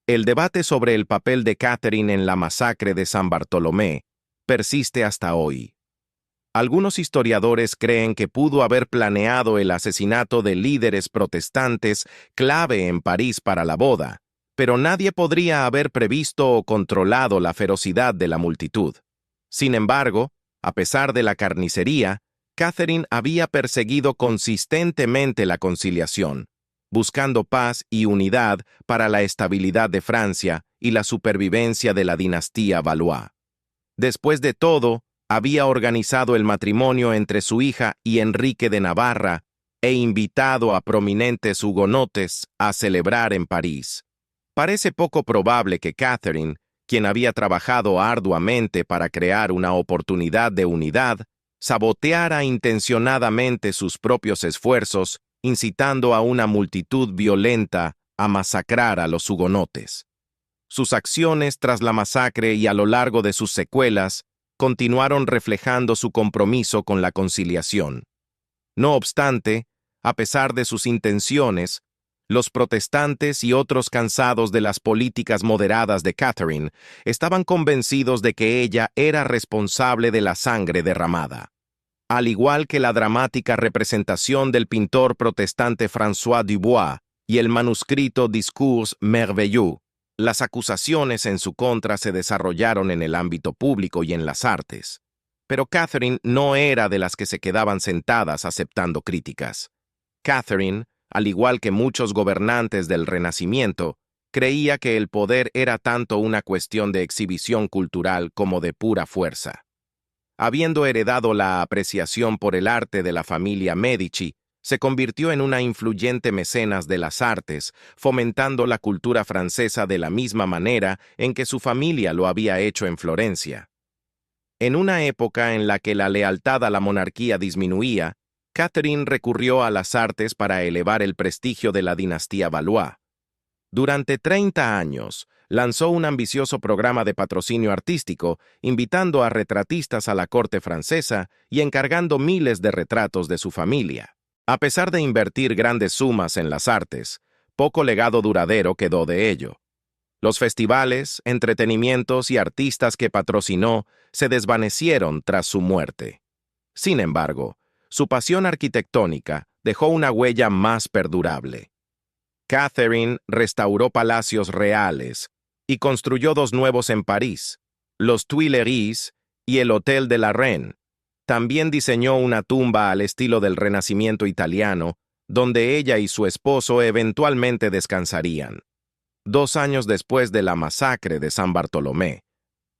El debate sobre el papel de Catherine en la masacre de San Bartolomé persiste hasta hoy. Algunos historiadores creen que pudo haber planeado el asesinato de líderes protestantes clave en París para la boda, pero nadie podría haber previsto o controlado la ferocidad de la multitud. Sin embargo, a pesar de la carnicería, Catherine había perseguido consistentemente la conciliación, buscando paz y unidad para la estabilidad de Francia y la supervivencia de la dinastía Valois. Después de todo, había organizado el matrimonio entre su hija y Enrique de Navarra e invitado a prominentes hugonotes a celebrar en París. Parece poco probable que Catherine, quien había trabajado arduamente para crear una oportunidad de unidad, saboteara intencionadamente sus propios esfuerzos, incitando a una multitud violenta a masacrar a los hugonotes. Sus acciones tras la masacre y a lo largo de sus secuelas continuaron reflejando su compromiso con la conciliación. No obstante, a pesar de sus intenciones, los protestantes y otros cansados de las políticas moderadas de Catherine estaban convencidos de que ella era responsable de la sangre derramada. Al igual que la dramática representación del pintor protestante François Dubois y el manuscrito Discours merveilleux, las acusaciones en su contra se desarrollaron en el ámbito público y en las artes. Pero Catherine no era de las que se quedaban sentadas aceptando críticas. Catherine, al igual que muchos gobernantes del Renacimiento, creía que el poder era tanto una cuestión de exhibición cultural como de pura fuerza. Habiendo heredado la apreciación por el arte de la familia Medici, se convirtió en una influyente mecenas de las artes, fomentando la cultura francesa de la misma manera en que su familia lo había hecho en Florencia. En una época en la que la lealtad a la monarquía disminuía, Catherine recurrió a las artes para elevar el prestigio de la dinastía Valois. Durante 30 años, lanzó un ambicioso programa de patrocinio artístico, invitando a retratistas a la corte francesa y encargando miles de retratos de su familia. A pesar de invertir grandes sumas en las artes, poco legado duradero quedó de ello. Los festivales, entretenimientos y artistas que patrocinó se desvanecieron tras su muerte. Sin embargo, su pasión arquitectónica dejó una huella más perdurable. Catherine restauró palacios reales y construyó dos nuevos en París, los Tuileries y el Hotel de la Reine. También diseñó una tumba al estilo del Renacimiento italiano, donde ella y su esposo eventualmente descansarían. 2 años después de la masacre de San Bartolomé,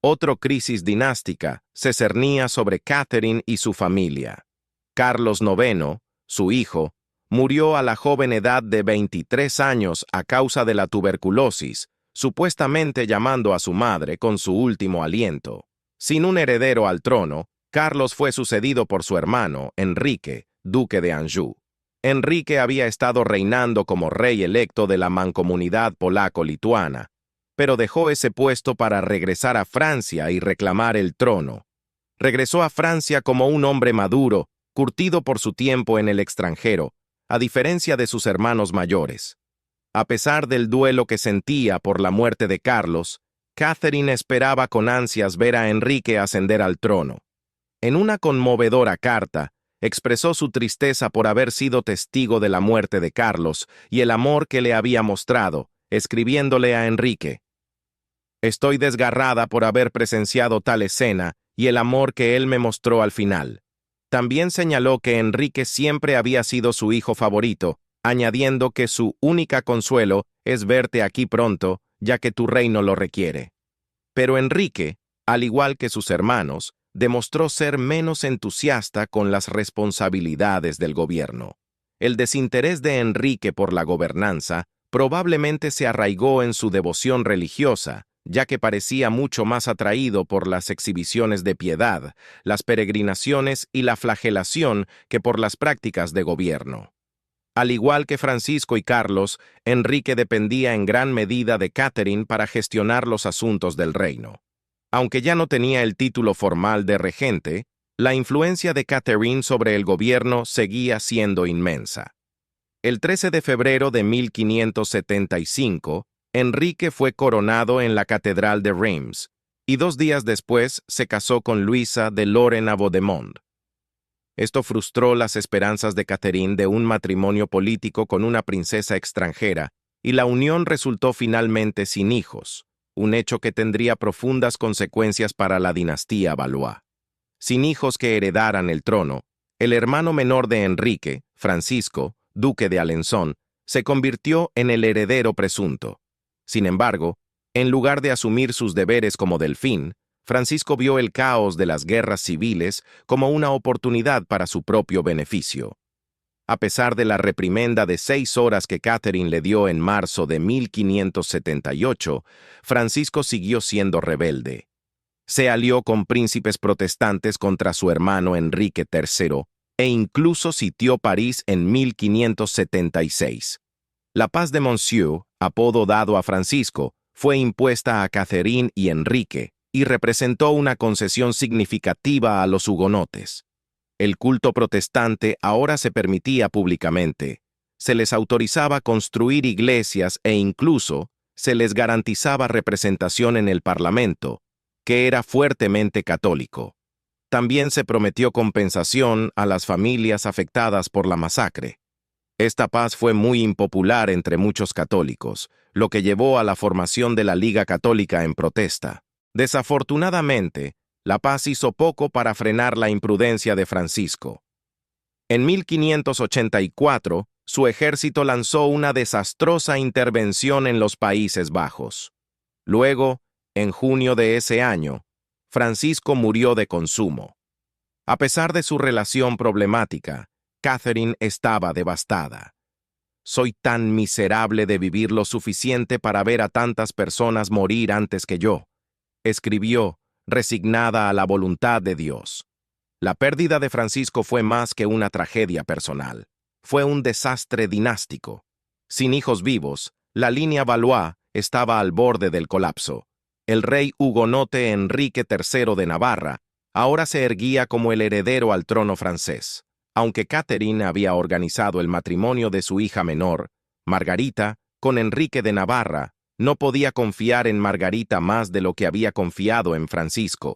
otra crisis dinástica se cernía sobre Catherine y su familia. Carlos IX, su hijo, murió a la joven edad de 23 años a causa de la tuberculosis, supuestamente llamando a su madre con su último aliento. Sin un heredero al trono, Carlos fue sucedido por su hermano, Enrique, duque de Anjou. Enrique había estado reinando como rey electo de la mancomunidad polaco-lituana, pero dejó ese puesto para regresar a Francia y reclamar el trono. Regresó a Francia como un hombre maduro, curtido por su tiempo en el extranjero, a diferencia de sus hermanos mayores. A pesar del duelo que sentía por la muerte de Carlos, Catherine esperaba con ansias ver a Enrique ascender al trono. En una conmovedora carta, expresó su tristeza por haber sido testigo de la muerte de Carlos y el amor que le había mostrado, escribiéndole a Enrique: «Estoy desgarrada por haber presenciado tal escena y el amor que él me mostró al final». También señaló que Enrique siempre había sido su hijo favorito, añadiendo que su única consuelo es verte aquí pronto, ya que tu reino lo requiere. Pero Enrique, al igual que sus hermanos, demostró ser menos entusiasta con las responsabilidades del gobierno. El desinterés de Enrique por la gobernanza probablemente se arraigó en su devoción religiosa, ya que parecía mucho más atraído por las exhibiciones de piedad, las peregrinaciones y la flagelación que por las prácticas de gobierno. Al igual que Francisco y Carlos, Enrique dependía en gran medida de Catherine para gestionar los asuntos del reino. Aunque ya no tenía el título formal de regente, la influencia de Catherine sobre el gobierno seguía siendo inmensa. El 13 de febrero de 1575, Enrique fue coronado en la Catedral de Reims, y 2 días después se casó con Luisa de Lorena-Vaudemont. Esto frustró las esperanzas de Catherine de un matrimonio político con una princesa extranjera, y la unión resultó finalmente sin hijos, un hecho que tendría profundas consecuencias para la dinastía Valois. Sin hijos que heredaran el trono, el hermano menor de Enrique, Francisco, duque de Alençon, se convirtió en el heredero presunto. Sin embargo, en lugar de asumir sus deberes como delfín, Francisco vio el caos de las guerras civiles como una oportunidad para su propio beneficio. A pesar de la reprimenda de 6 horas que Catherine le dio en marzo de 1578, Francisco siguió siendo rebelde. Se alió con príncipes protestantes contra su hermano Enrique III e incluso sitió París en 1576. La paz de Monsieur, apodo dado a Francisco, fue impuesta a Catherine y Enrique, y representó una concesión significativa a los hugonotes. El culto protestante ahora se permitía públicamente, se les autorizaba construir iglesias e incluso se les garantizaba representación en el Parlamento, que era fuertemente católico. También se prometió compensación a las familias afectadas por la masacre. Esta paz fue muy impopular entre muchos católicos, lo que llevó a la formación de la Liga Católica en protesta. Desafortunadamente, la paz hizo poco para frenar la imprudencia de Francisco. En 1584, su ejército lanzó una desastrosa intervención en los Países Bajos. Luego, en junio de ese año, Francisco murió de consumo. A pesar de su relación problemática, Catherine estaba devastada. «Soy tan miserable de vivir lo suficiente para ver a tantas personas morir antes que yo», escribió, resignada a la voluntad de Dios. La pérdida de Francisco fue más que una tragedia personal. Fue un desastre dinástico. Sin hijos vivos, la línea Valois estaba al borde del colapso. El rey hugonote Enrique III de Navarra ahora se erguía como el heredero al trono francés. Aunque Catherine había organizado el matrimonio de su hija menor, Margarita, con Enrique de Navarra, no podía confiar en Margarita más de lo que había confiado en Francisco.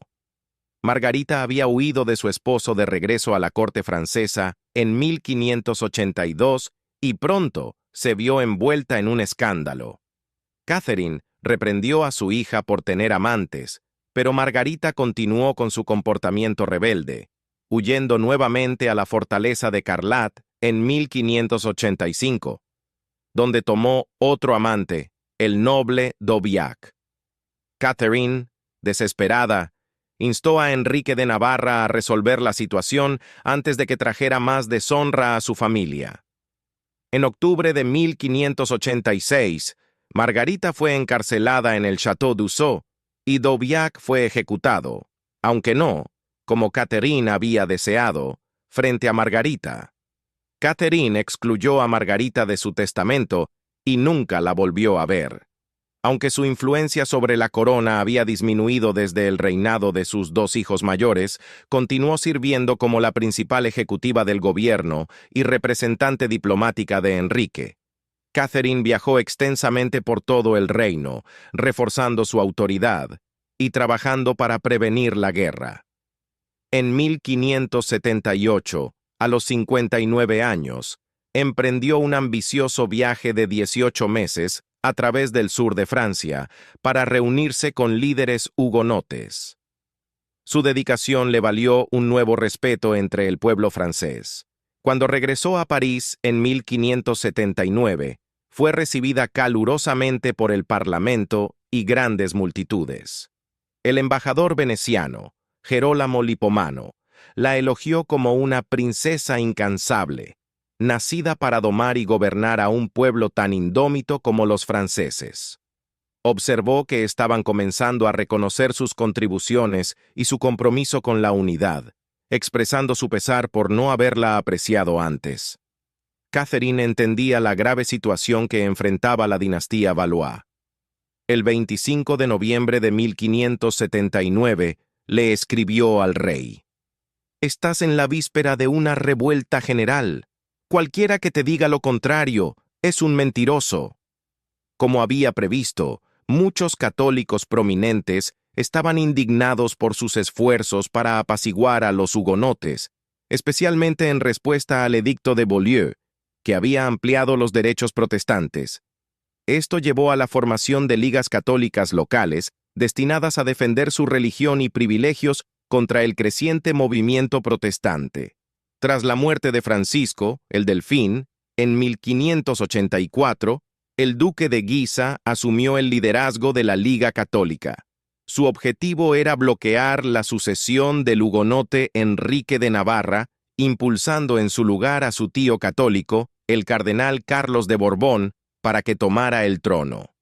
Margarita había huido de su esposo de regreso a la corte francesa en 1582 y pronto se vio envuelta en un escándalo. Catherine reprendió a su hija por tener amantes, pero Margarita continuó con su comportamiento rebelde, huyendo nuevamente a la fortaleza de Carlat en 1585, donde tomó otro amante, el noble d'Aubiac. Catherine, desesperada, instó a Enrique de Navarra a resolver la situación antes de que trajera más deshonra a su familia. En octubre de 1586, Margarita fue encarcelada en el Château d'Usseau y d'Aubiac fue ejecutado, aunque no, como Catherine había deseado, frente a Margarita. Catherine excluyó a Margarita de su testamento y nunca la volvió a ver. Aunque su influencia sobre la corona había disminuido desde el reinado de sus 2 hijos mayores, continuó sirviendo como la principal ejecutiva del gobierno y representante diplomática de Enrique. Catherine viajó extensamente por todo el reino, reforzando su autoridad y trabajando para prevenir la guerra. En 1578, a los 59 años, emprendió un ambicioso viaje de 18 meses a través del sur de Francia para reunirse con líderes hugonotes. Su dedicación le valió un nuevo respeto entre el pueblo francés. Cuando regresó a París en 1579, fue recibida calurosamente por el Parlamento y grandes multitudes. El embajador veneciano, Gerolamo Lipomano, la elogió como una princesa incansable, nacida para domar y gobernar a un pueblo tan indómito como los franceses. Observó que estaban comenzando a reconocer sus contribuciones y su compromiso con la unidad, expresando su pesar por no haberla apreciado antes. Catherine entendía la grave situación que enfrentaba la dinastía Valois. El 25 de noviembre de 1579 le escribió al rey: «Estás en la víspera de una revuelta general. Cualquiera que te diga lo contrario es un mentiroso». Como había previsto, muchos católicos prominentes estaban indignados por sus esfuerzos para apaciguar a los hugonotes, especialmente en respuesta al edicto de Beaulieu, que había ampliado los derechos protestantes. Esto llevó a la formación de ligas católicas locales destinadas a defender su religión y privilegios contra el creciente movimiento protestante. Tras la muerte de Francisco, el Delfín, en 1584, el duque de Guisa asumió el liderazgo de la Liga Católica. Su objetivo era bloquear la sucesión del hugonote Enrique de Navarra, impulsando en su lugar a su tío católico, el cardenal Carlos de Borbón, para que tomara el trono.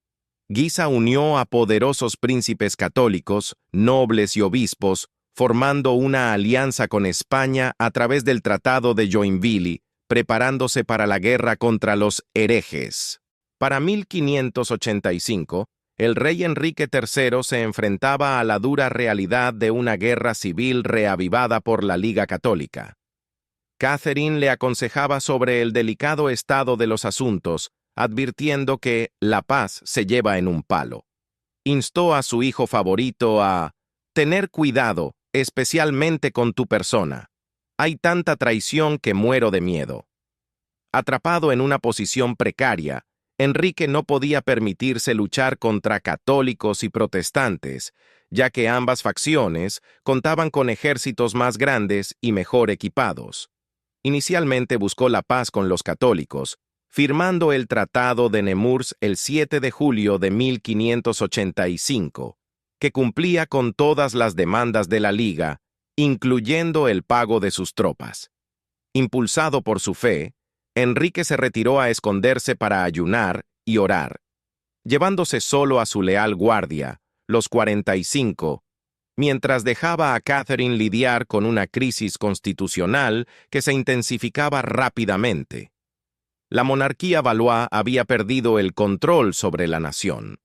Guisa unió a poderosos príncipes católicos, nobles y obispos, formando una alianza con España a través del Tratado de Joinville, preparándose para la guerra contra los herejes. Para 1585, el rey Enrique III se enfrentaba a la dura realidad de una guerra civil reavivada por la Liga Católica. Catherine le aconsejaba sobre el delicado estado de los asuntos, advirtiendo que la paz se lleva en un palo. Instó a su hijo favorito a tener cuidado, especialmente con tu persona. Hay tanta traición que muero de miedo. Atrapado en una posición precaria, Enrique no podía permitirse luchar contra católicos y protestantes, ya que ambas facciones contaban con ejércitos más grandes y mejor equipados. Inicialmente buscó la paz con los católicos, firmando el Tratado de Nemours el 7 de julio de 1585, que cumplía con todas las demandas de la Liga, incluyendo el pago de sus tropas. Impulsado por su fe, Enrique se retiró a esconderse para ayunar y orar, llevándose solo a su leal guardia, los 45, mientras dejaba a Catherine lidiar con una crisis constitucional que se intensificaba rápidamente. La monarquía Valois había perdido el control sobre la nación.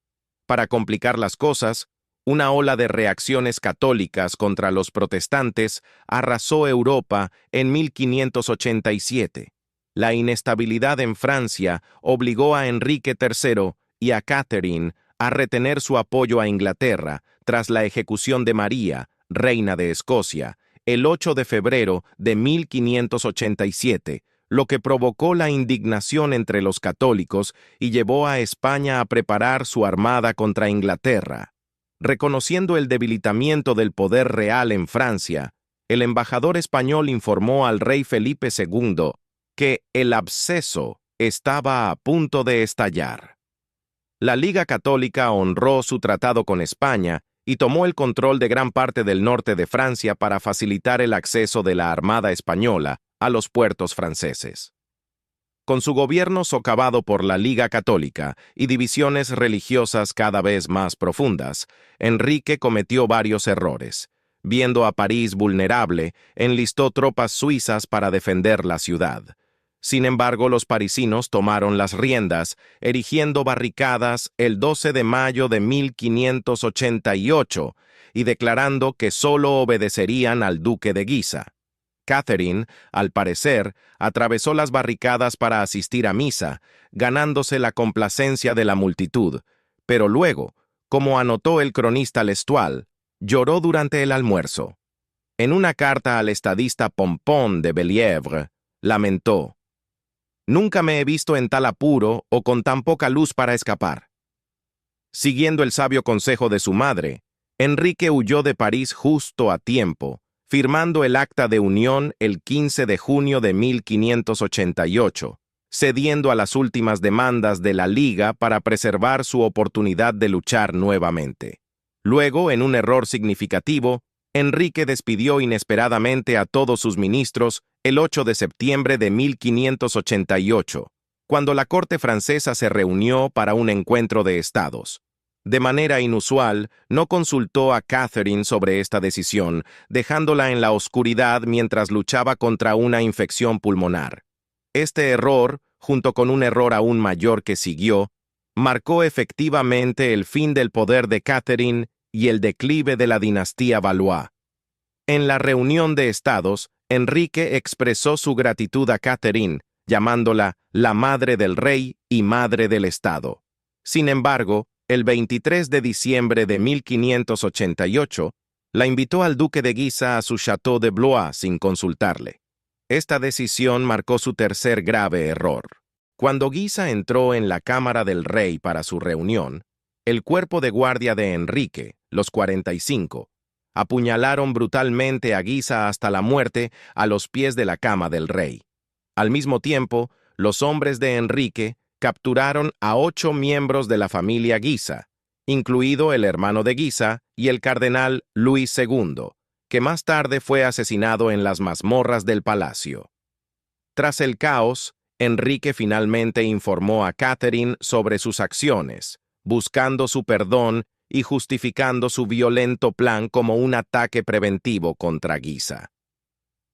Para complicar las cosas, una ola de reacciones católicas contra los protestantes arrasó Europa en 1587. La inestabilidad en Francia obligó a Enrique III y a Catherine a retener su apoyo a Inglaterra tras la ejecución de María, reina de Escocia, el 8 de febrero de 1587, lo que provocó la indignación entre los católicos y llevó a España a preparar su armada contra Inglaterra. Reconociendo el debilitamiento del poder real en Francia, el embajador español informó al rey Felipe II que el absceso estaba a punto de estallar. La Liga Católica honró su tratado con España y tomó el control de gran parte del norte de Francia para facilitar el acceso de la Armada Española a los puertos franceses. Con su gobierno socavado por la Liga Católica y divisiones religiosas cada vez más profundas, Enrique cometió varios errores. Viendo a París vulnerable, enlistó tropas suizas para defender la ciudad. Sin embargo, los parisinos tomaron las riendas, erigiendo barricadas el 12 de mayo de 1588 y declarando que solo obedecerían al duque de Guisa. Catherine, al parecer, atravesó las barricadas para asistir a misa, ganándose la complacencia de la multitud, pero luego, como anotó el cronista Lestoile, lloró durante el almuerzo. En una carta al estadista Pompon de Bellièvre, lamentó: «Nunca me he visto en tal apuro o con tan poca luz para escapar». Siguiendo el sabio consejo de su madre, Enrique huyó de París justo a tiempo, firmando el acta de unión el 15 de junio de 1588, cediendo a las últimas demandas de la Liga para preservar su oportunidad de luchar nuevamente. Luego, en un error significativo, Enrique despidió inesperadamente a todos sus ministros el 8 de septiembre de 1588, cuando la corte francesa se reunió para un encuentro de estados. De manera inusual, no consultó a Catherine sobre esta decisión, dejándola en la oscuridad mientras luchaba contra una infección pulmonar. Este error, junto con un error aún mayor que siguió, marcó efectivamente el fin del poder de Catherine y el declive de la dinastía Valois. En la reunión de estados, Enrique expresó su gratitud a Catherine, llamándola la madre del rey y madre del estado. Sin embargo, el 23 de diciembre de 1588, la invitó al duque de Guisa a su Château de Blois sin consultarle. Esta decisión marcó su tercer grave error. Cuando Guisa entró en la cámara del rey para su reunión, el cuerpo de guardia de Enrique, los 45, apuñalaron brutalmente a Guisa hasta la muerte a los pies de la cama del rey. Al mismo tiempo, los hombres de Enrique capturaron a 8 miembros de la familia Guisa, incluido el hermano de Guisa y el cardenal Luis II, que más tarde fue asesinado en las mazmorras del palacio. Tras el caos, Enrique finalmente informó a Catherine sobre sus acciones, buscando su perdón y justificando su violento plan como un ataque preventivo contra Guisa.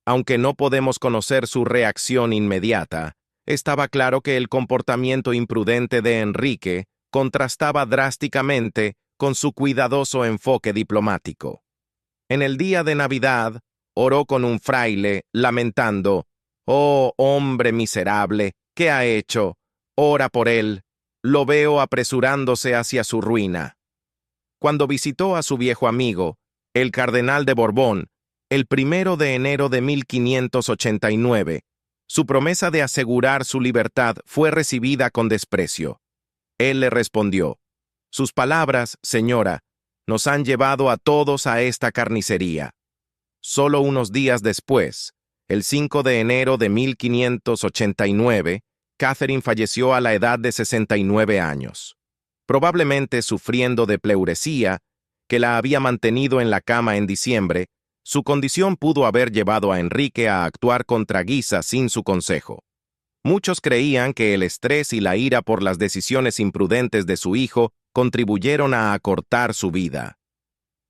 Aunque no podemos conocer su reacción inmediata, estaba claro que el comportamiento imprudente de Enrique contrastaba drásticamente con su cuidadoso enfoque diplomático. En el día de Navidad, oró con un fraile, lamentando: «Oh, hombre miserable, ¿qué ha hecho? Ora por él. Lo veo apresurándose hacia su ruina». Cuando visitó a su viejo amigo, el cardenal de Borbón, el 1 de enero de 1589, su promesa de asegurar su libertad fue recibida con desprecio. Él le respondió: «Sus palabras, señora, nos han llevado a todos a esta carnicería». Solo unos días después, el 5 de enero de 1589, Catherine falleció a la edad de 69 años. Probablemente sufriendo de pleuresía, que la había mantenido en la cama en diciembre, su condición pudo haber llevado a Enrique a actuar contra Guisa sin su consejo. Muchos creían que el estrés y la ira por las decisiones imprudentes de su hijo contribuyeron a acortar su vida.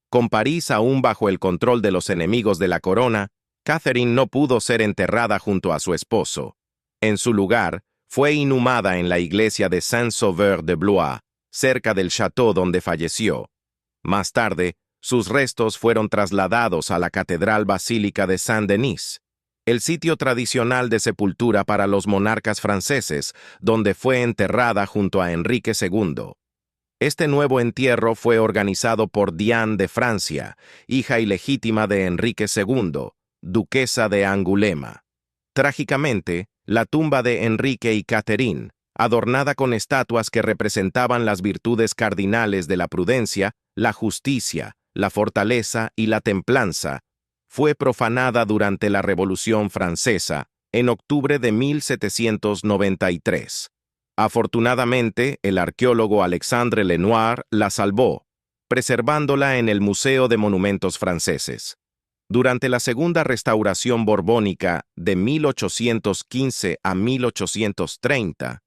Con París aún bajo el control de los enemigos de la corona, Catherine no pudo ser enterrada junto a su esposo. En su lugar, fue inhumada en la iglesia de Saint-Sauveur de Blois, cerca del château donde falleció. Más tarde, sus restos fueron trasladados a la Catedral Basílica de Saint-Denis, el sitio tradicional de sepultura para los monarcas franceses, donde fue enterrada junto a Enrique II. Este nuevo entierro fue organizado por Diane de Francia, hija ilegítima de Enrique II, duquesa de Angulema. Trágicamente, la tumba de Enrique y Catherine, adornada con estatuas que representaban las virtudes cardinales de la prudencia, la justicia, la fortaleza y la templanza, fue profanada durante la Revolución Francesa, en octubre de 1793. Afortunadamente, el arqueólogo Alexandre Lenoir la salvó, preservándola en el Museo de Monumentos Franceses. Durante la Segunda Restauración Borbónica de 1815 a 1830,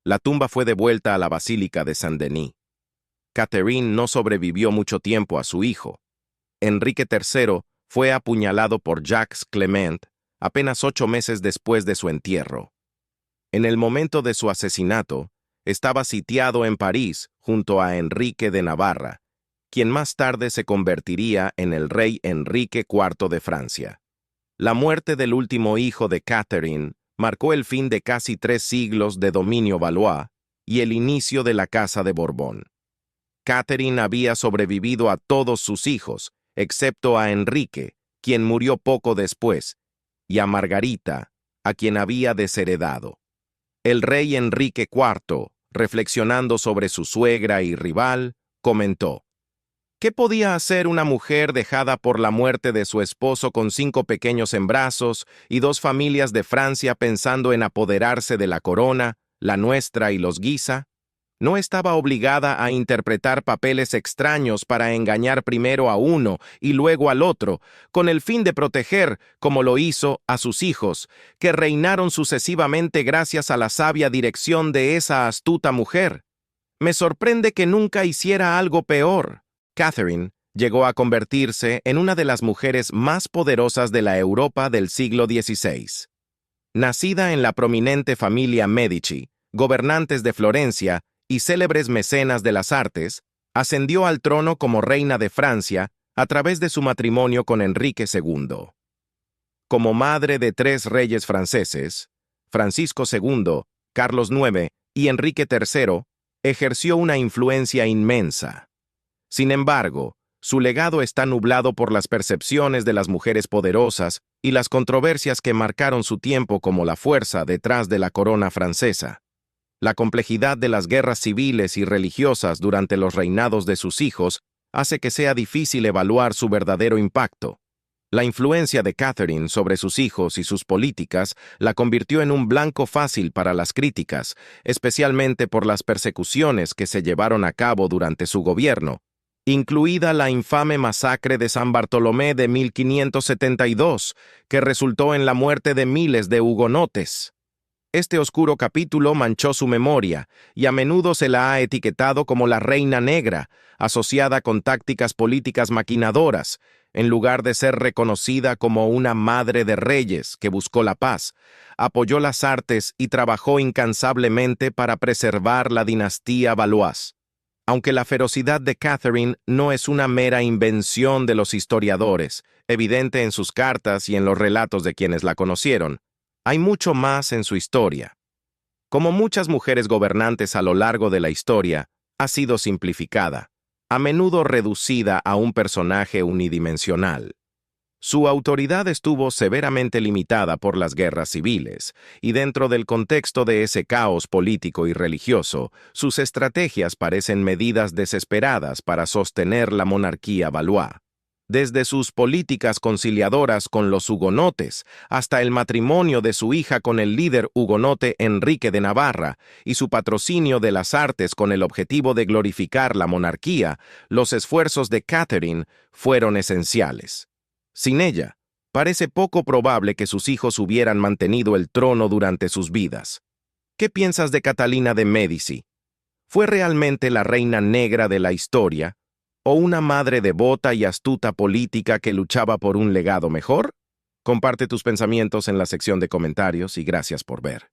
la tumba fue devuelta a la Basílica de Saint-Denis. Catherine no sobrevivió mucho tiempo a su hijo. Enrique III fue apuñalado por Jacques Clement apenas 8 meses después de su entierro. En el momento de su asesinato, estaba sitiado en París junto a Enrique de Navarra, quien más tarde se convertiría en el rey Enrique IV de Francia. La muerte del último hijo de Catherine marcó el fin de casi 3 siglos de dominio valois y el inicio de la Casa de Borbón. Catherine había sobrevivido a todos sus hijos, excepto a Enrique, quien murió poco después, y a Margarita, a quien había desheredado. El rey Enrique IV, reflexionando sobre su suegra y rival, comentó: ¿qué podía hacer una mujer dejada por la muerte de su esposo con 5 pequeños embrazos y 2 familias de Francia pensando en apoderarse de la corona, la nuestra y los Guisa? No estaba obligada a interpretar papeles extraños para engañar primero a uno y luego al otro, con el fin de proteger, como lo hizo, a sus hijos, que reinaron sucesivamente gracias a la sabia dirección de esa astuta mujer. Me sorprende que nunca hiciera algo peor. Catherine llegó a convertirse en una de las mujeres más poderosas de la Europa del siglo XVI. Nacida en la prominente familia Medici, gobernantes de Florencia y célebres mecenas de las artes, ascendió al trono como reina de Francia a través de su matrimonio con Enrique II. Como madre de 3 reyes franceses, Francisco II, Carlos IX y Enrique III, ejerció una influencia inmensa. Sin embargo, su legado está nublado por las percepciones de las mujeres poderosas y las controversias que marcaron su tiempo como la fuerza detrás de la corona francesa. La complejidad de las guerras civiles y religiosas durante los reinados de sus hijos hace que sea difícil evaluar su verdadero impacto. La influencia de Catherine sobre sus hijos y sus políticas la convirtió en un blanco fácil para las críticas, especialmente por las persecuciones que se llevaron a cabo durante su gobierno, incluida la infame masacre de San Bartolomé de 1572, que resultó en la muerte de miles de hugonotes. Este oscuro capítulo manchó su memoria y a menudo se la ha etiquetado como la Reina Negra, asociada con tácticas políticas maquinadoras, en lugar de ser reconocida como una madre de reyes que buscó la paz, apoyó las artes y trabajó incansablemente para preservar la dinastía Valois. Aunque la ferocidad de Catherine no es una mera invención de los historiadores, evidente en sus cartas y en los relatos de quienes la conocieron, hay mucho más en su historia. Como muchas mujeres gobernantes a lo largo de la historia, ha sido simplificada, a menudo reducida a un personaje unidimensional. Su autoridad estuvo severamente limitada por las guerras civiles, y dentro del contexto de ese caos político y religioso, sus estrategias parecen medidas desesperadas para sostener la monarquía Valois. Desde sus políticas conciliadoras con los hugonotes hasta el matrimonio de su hija con el líder hugonote Enrique de Navarra y su patrocinio de las artes con el objetivo de glorificar la monarquía, los esfuerzos de Catherine fueron esenciales. Sin ella, parece poco probable que sus hijos hubieran mantenido el trono durante sus vidas. ¿Qué piensas de Catalina de Médici? ¿Fue realmente la reina negra de la historia? ¿O una madre devota y astuta política que luchaba por un legado mejor? Comparte tus pensamientos en la sección de comentarios y gracias por ver.